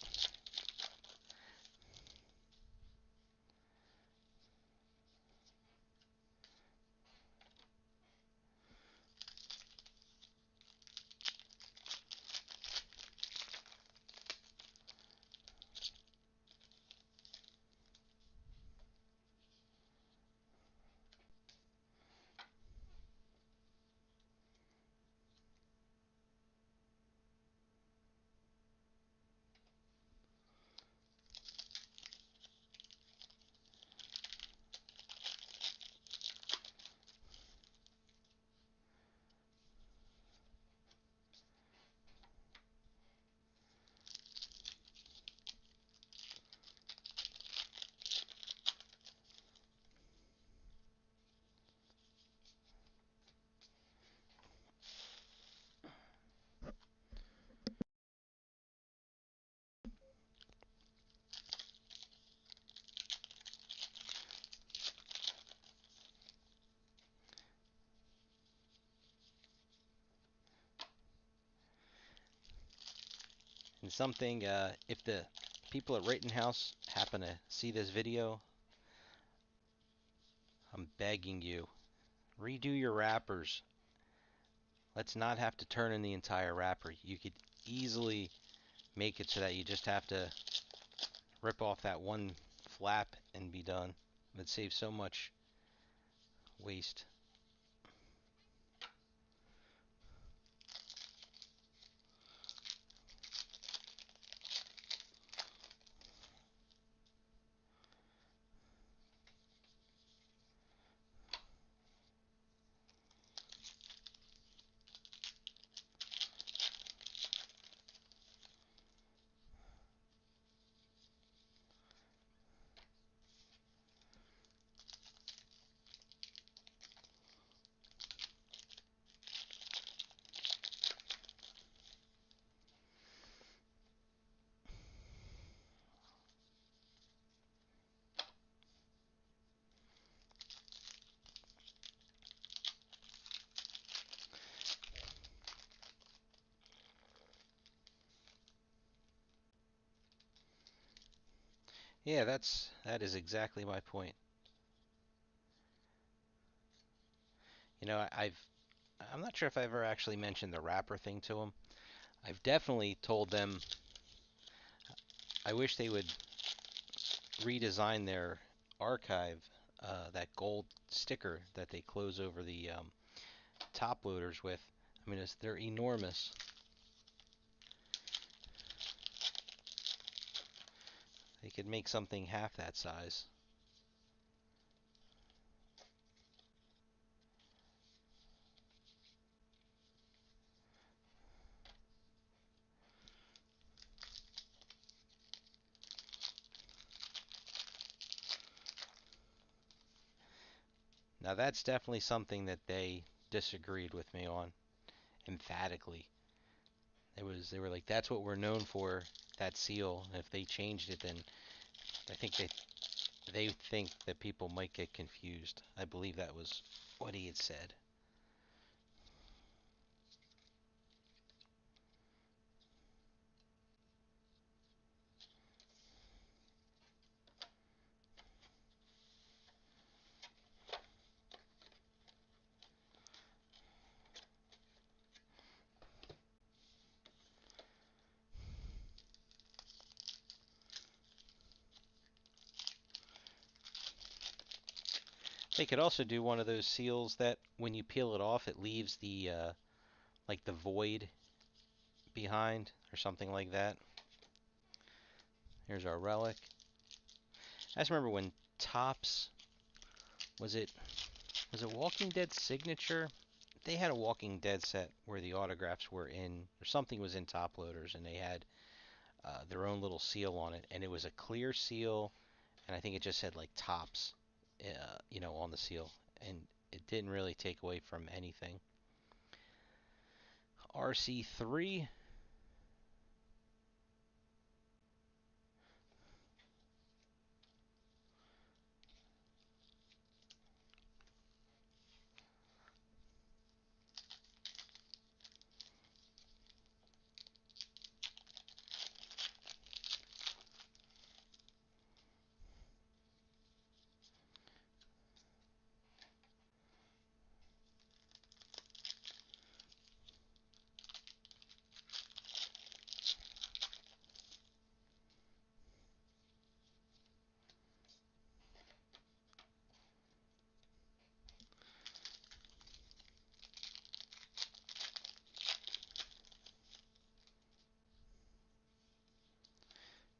And something, if the people at Rittenhouse happen to see this video, I'm begging you, redo your wrappers. Let's not have to turn in the entire wrapper. You could easily make it so that you just have to rip off that one flap and be done. It saves so much waste. Yeah, that is exactly my point. You know, I'm not sure if I ever actually mentioned the wrapper thing to them. I've definitely told them I wish they would redesign their archive, that gold sticker that they close over the top loaders with. I mean, they're enormous. They could make something half that size. Now that's definitely something that they disagreed with me on emphatically. They were like, that's what we're known for, that seal. And if they changed it, then I think they think that people might get confused. I believe that was what he had said. They could also do one of those seals that when you peel it off, it leaves the like the void behind or something like that. Here's our relic. I just remember when Tops was it Walking Dead Signature? They had a Walking Dead set where the autographs were in, or something was in top loaders, and they had their own little seal on it, and it was a clear seal, and I think it just said like Tops, on the seal, and it didn't really take away from anything. RC3.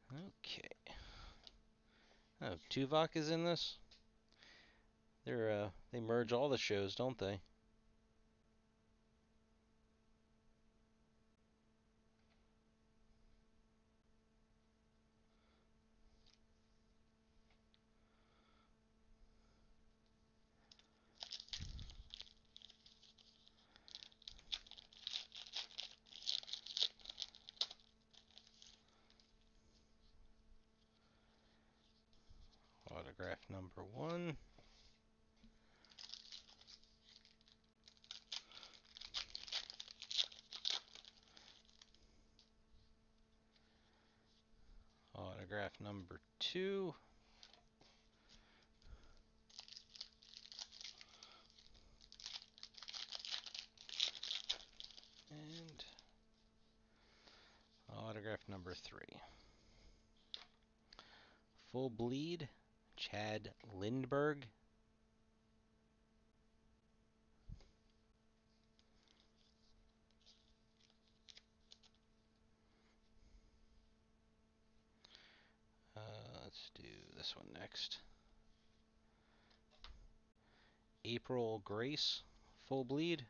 Okay. Oh, Tuvok is in this. They merge all the shows, don't they? Autograph number one. Autograph number two. And autograph number three. Full bleed. Chad Lindberg. Let's do this one next. April Grace. Full bleed.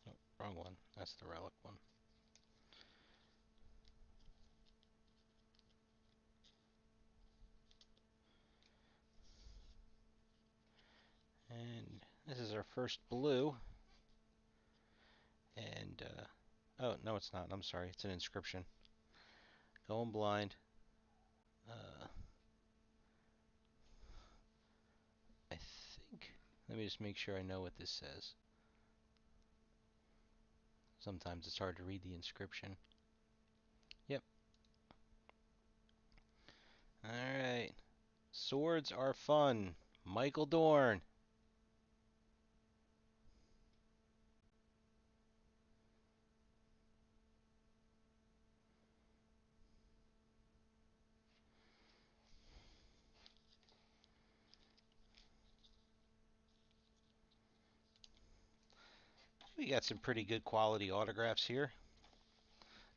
Oh, wrong one. That's the relic one. And this is our first blue. And, oh, no, it's not. I'm sorry. It's an inscription. Going blind. Uh, I think. Let me just make sure I know what this says. Sometimes it's hard to read the inscription. Yep. Alright. Swords are fun. Michael Dorn. We got some pretty good quality autographs here.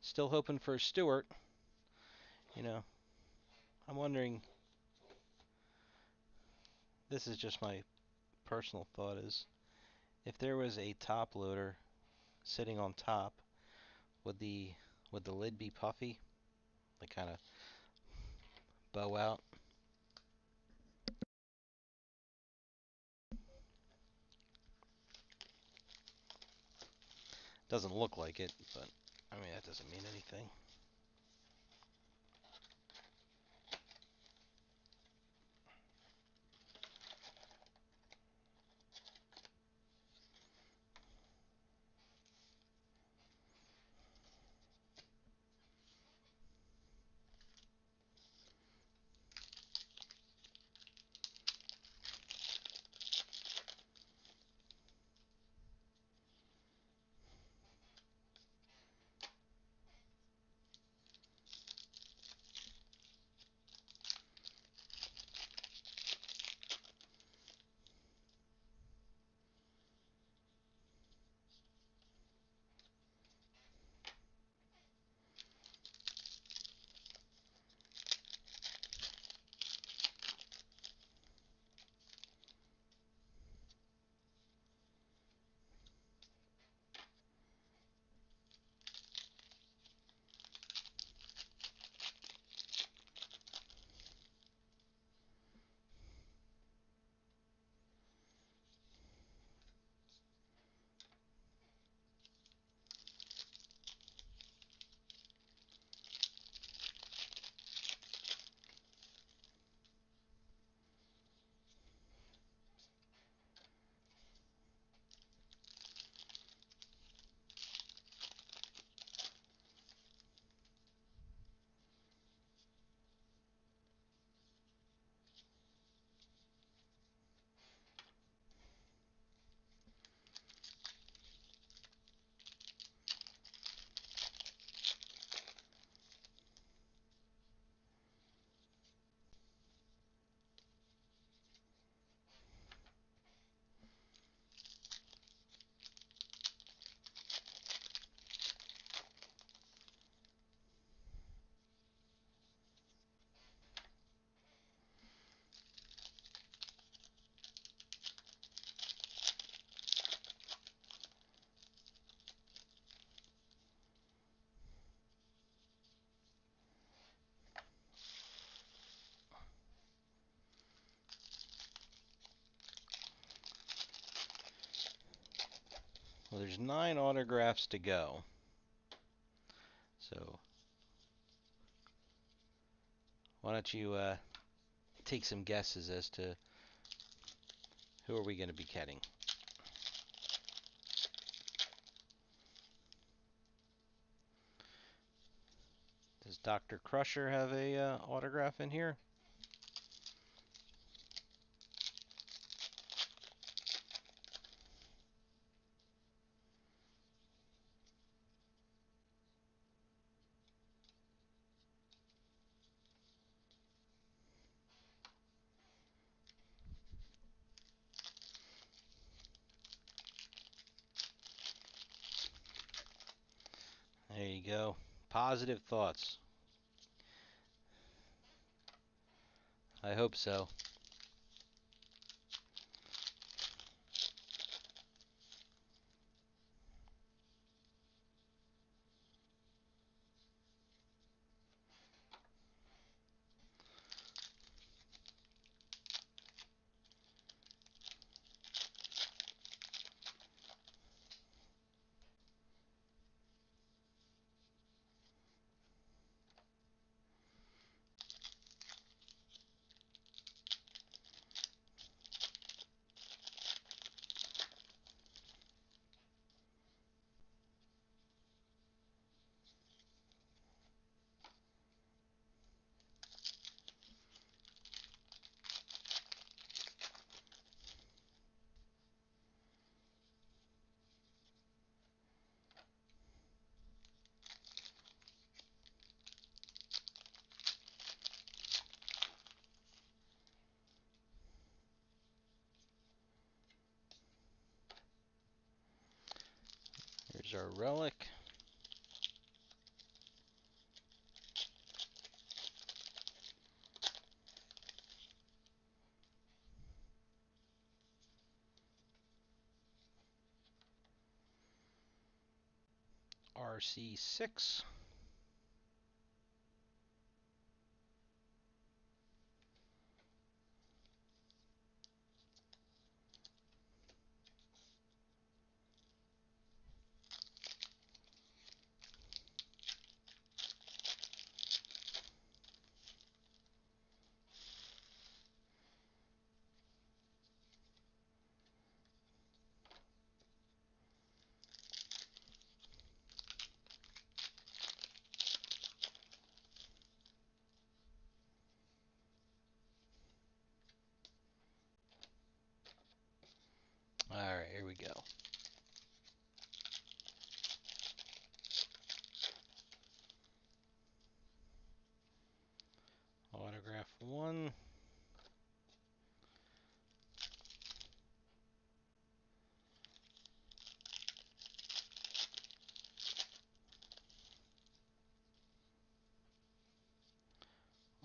Still hoping for Stewart. You know, I'm wondering, this is just my personal thought, is if there was a top loader sitting on top, would the lid be puffy? Like kind of bow out? Doesn't look like it, but I mean that doesn't mean anything. Well, there's 9 autographs to go. So why don't you take some guesses as to who are we going to be getting? Does Dr. Crusher have a autograph in here? There you go. Positive thoughts. I hope so. our relic. RC6. Alright, here we go. Autograph 1.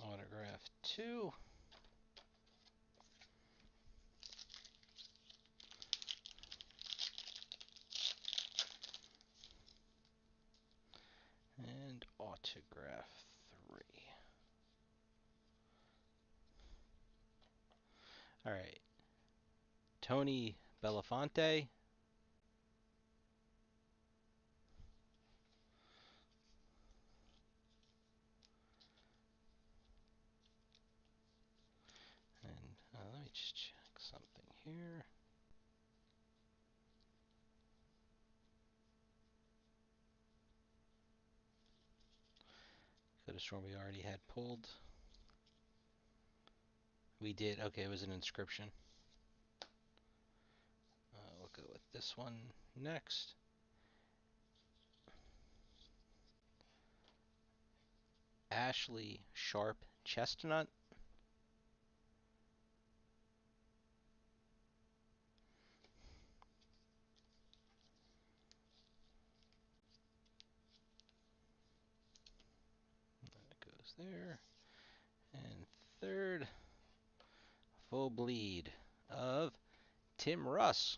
Autograph 2. And autograph 3. Alright. Tony Belafonte. And let me just check something here. Could have sworn we already had pulled. We did. Okay, it was an inscription. We'll go with this one next. Ashley Sharp Chestnut. That goes there. And third, full bleed of Tim Russ.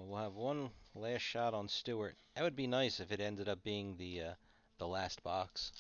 We'll have one last shot on Stewart. That would be nice if it ended up being the last box.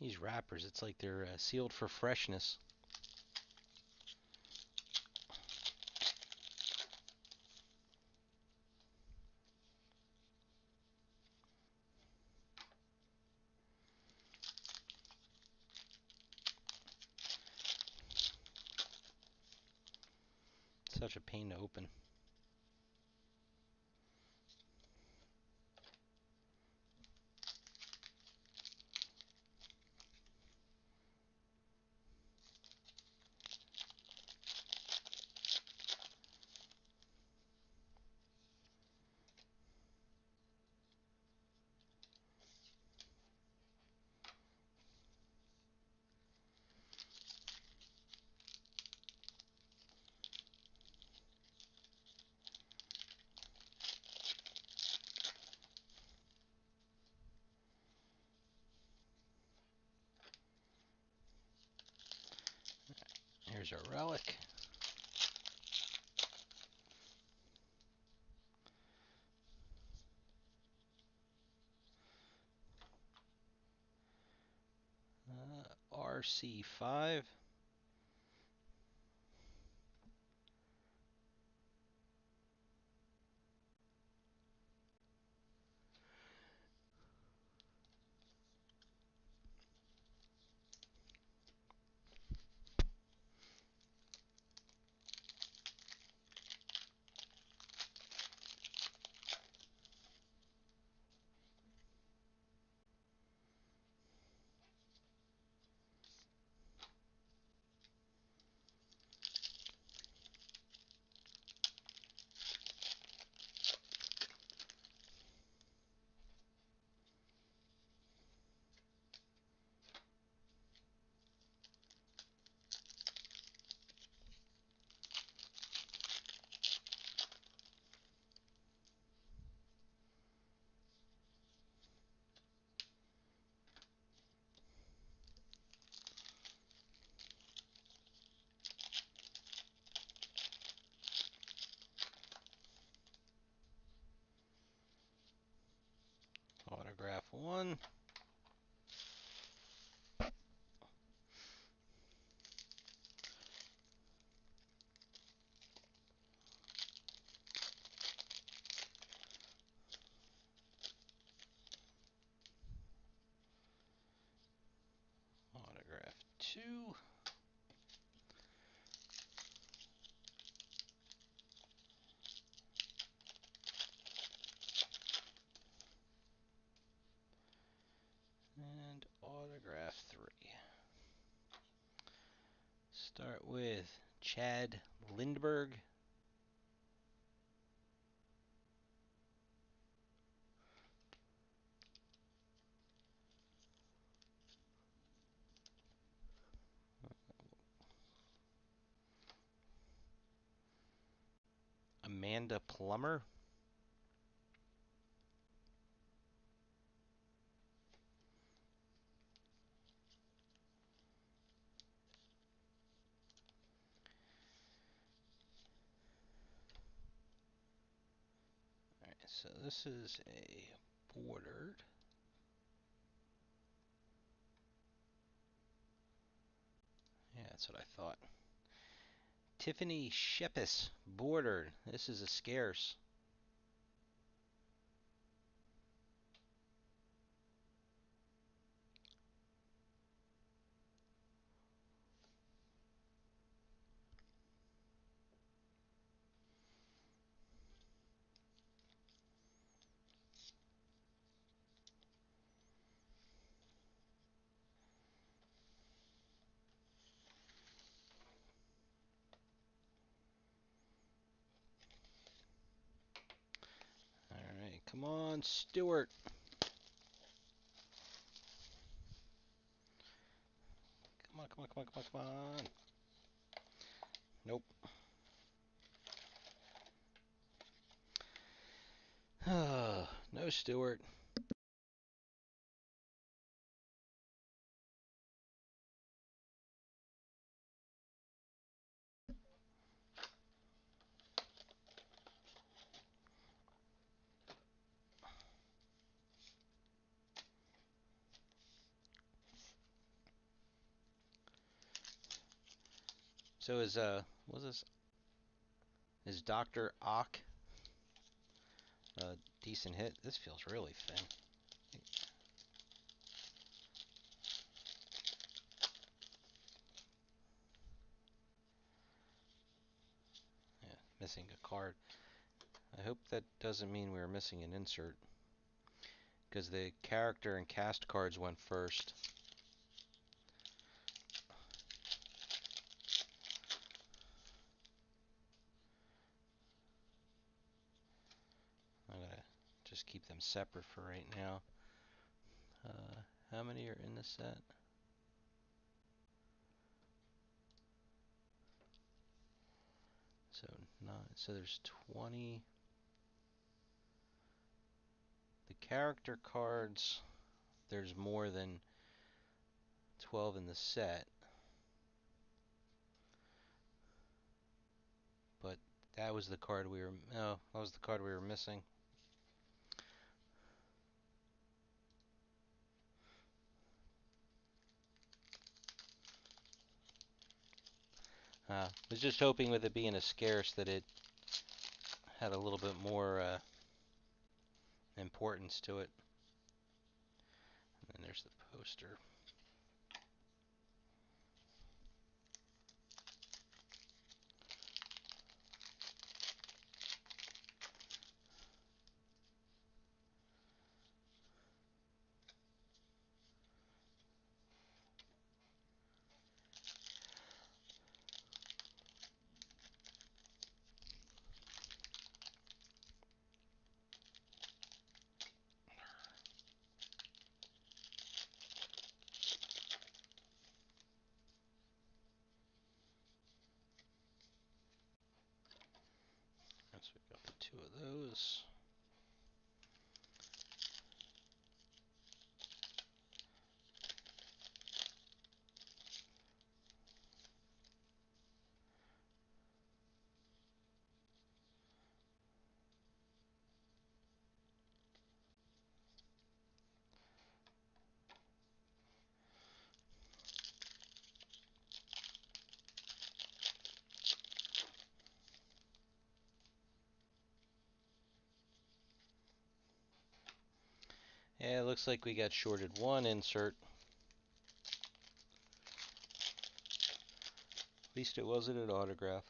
These wrappers, it's like they're sealed for freshness. Such a pain to open. Here's a relic. RC5. Autograph 1. Autograph 2. And autograph 3. Start with Chad Lindbergh. Amanda Plummer. Alright, so this is a bordered. Yeah, that's what I thought. Tiffany Shepis, bordered. This is a scarce. Alright, come on, Stewart. Come on, come on, come on, come on, come on. Nope. No Stewart. So was this is Doctor Ock a decent hit? This feels really thin. Yeah, missing a card. I hope that doesn't mean we were missing an insert, because the character and cast cards went first. I'm gonna just keep them separate for right now. How many are in the set? So nine. So there's 20. The character cards, there's more than 12 in the set, but that was the card we were. No, that was the card we were missing. Was just hoping with it being a scarce that it had a little bit more importance to it. And then there's the poster. So we got the two of those. Yeah, it looks like we got shorted one insert. At least it wasn't an autograph.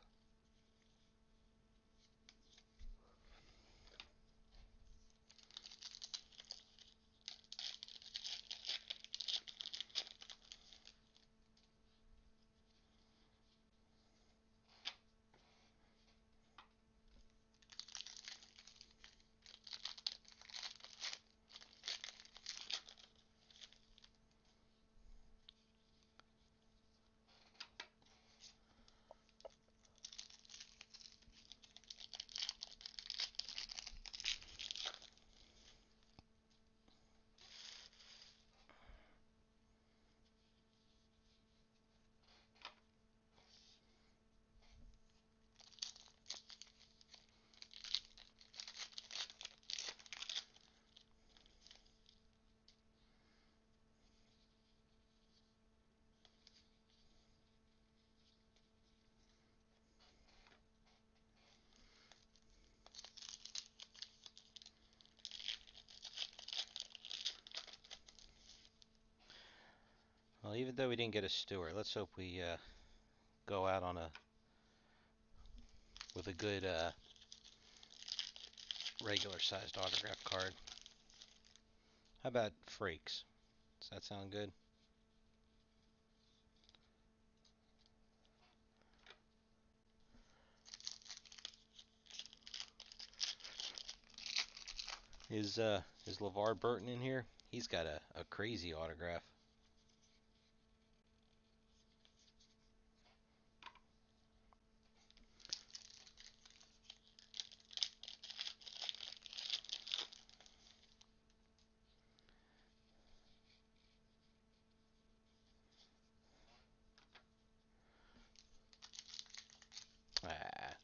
Well, even though we didn't get a Stewart, let's hope we go out on a with a good regular sized autograph card. How about Frakes? Does that sound good? Is LeVar Burton in here? He's got a crazy autograph. Ah.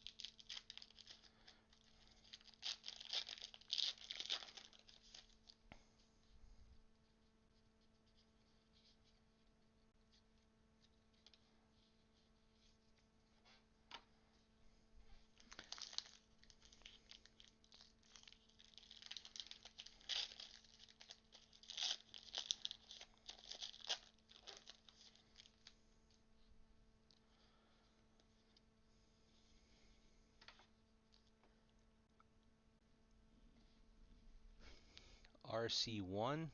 RC1.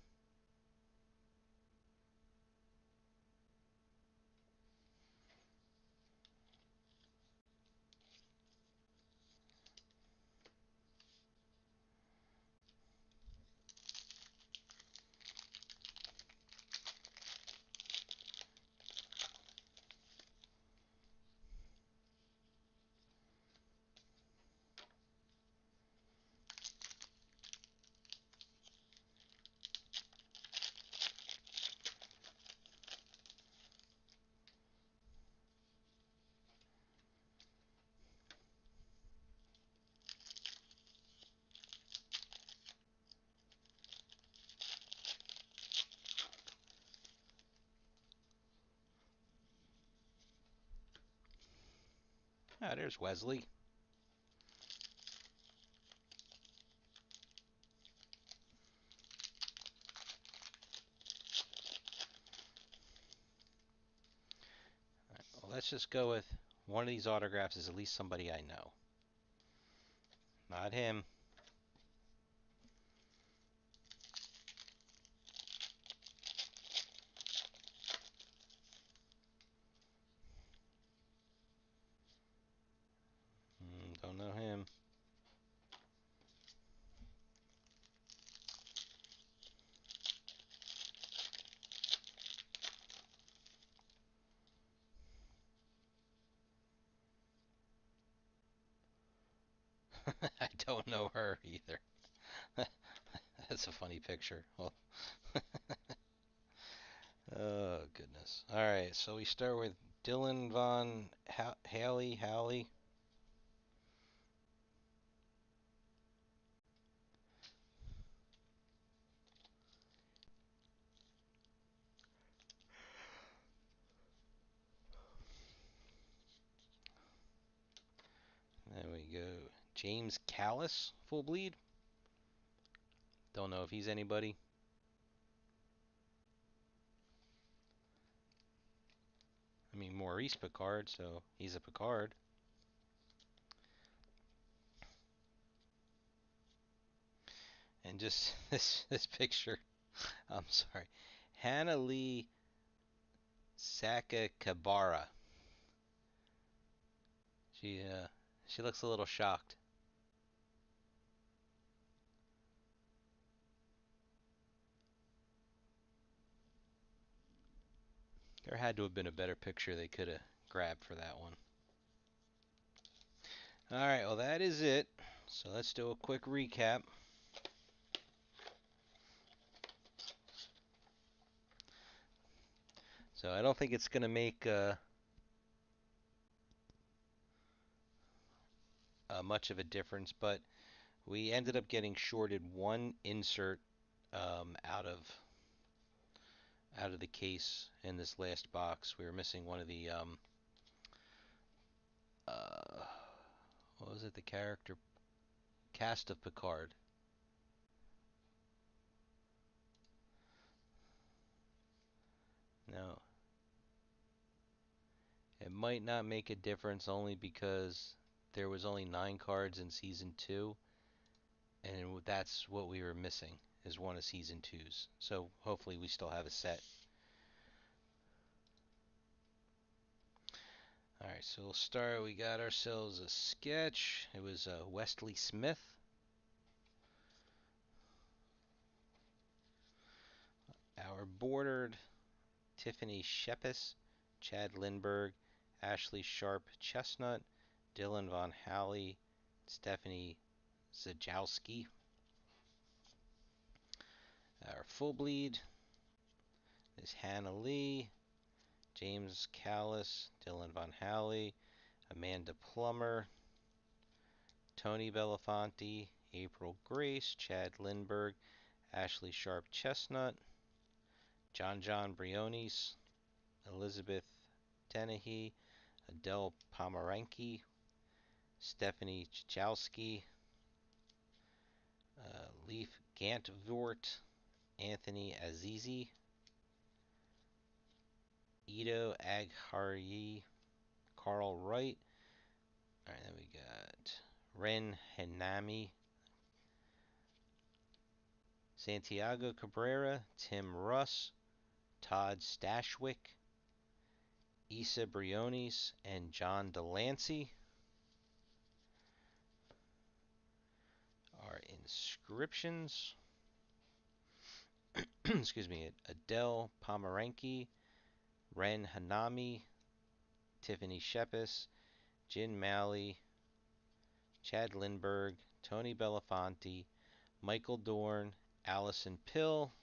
Ah, there's Wesley. Well, let's just go with one of these autographs is at least somebody I know. Not him. Don't know him. I don't know her either. That's a funny picture. Well, oh goodness. All right, so we start with Dylan Von Haley. There we go. James Callis, full bleed. Don't know if he's anybody. I mean, Maurice Picard, so he's a Picard. And just this picture. I'm sorry, Hannah Lee Sakakibara. She looks a little shocked. There had to have been a better picture they could have grabbed for that one. All right, well that is it. So let's do a quick recap. So I don't think it's going to make much of a difference, but we ended up getting shorted one insert out of the case in this last box. We were missing one of the uh, what was it? The character cast of Picard. No, it might not make a difference only because there was only 9 cards in season 2, and that's what we were missing is one of season 2's. So hopefully we still have a set. All right, so we'll start. We got ourselves a sketch. It was Wesley Smith. Our bordered Tiffany Shepis, Chad Lindbergh, Ashley Sharp Chestnut, Dylan Von Halley, Stephanie Zajowski. Our full bleed is Hannah Lee, James Callis, Dylan Von Halley, Amanda Plummer, Tony Belafonte, April Grace, Chad Lindbergh, Ashley Sharp Chestnut, John Briones, Elizabeth Dennehy, Adele Pomeranke, Stephanie Chachowski, Leif Gantvort, Anthony Azizi, Ito Agharyi, Carl Wright. All right, then we got Ren Hanami, Santiago Cabrera, Tim Russ, Todd Stashwick, Issa Briones, and John Delancey. Our inscriptions. Excuse me. Adele Pomeranki, Ren Hanami, Tiffany Shepis, Jin Malley, Chad Lindberg, Tony Belafonte, Michael Dorn, Allison Pill,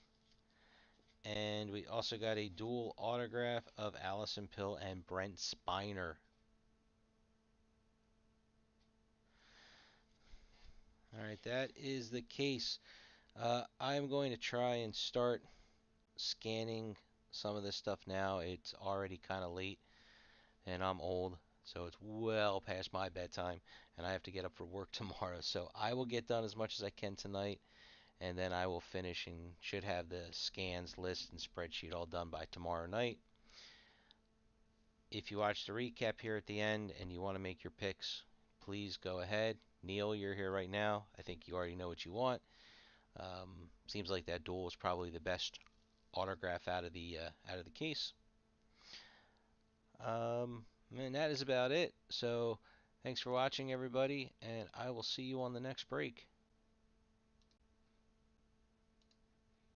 and we also got a dual autograph of Allison Pill and Brent Spiner. All right, that is the case. I'm going to try and start scanning some of this stuff now. It's already kind of late, and I'm old, so it's well past my bedtime, and I have to get up for work tomorrow. So I will get done as much as I can tonight, and then I will finish and should have the scans, list, and spreadsheet all done by tomorrow night. If you watch the recap here at the end and you want to make your picks, please go ahead. Neil, you're here right now. I think you already know what you want. Seems like that duel is probably the best autograph out of the case. And that is about it. So thanks for watching, everybody, and I will see you on the next break.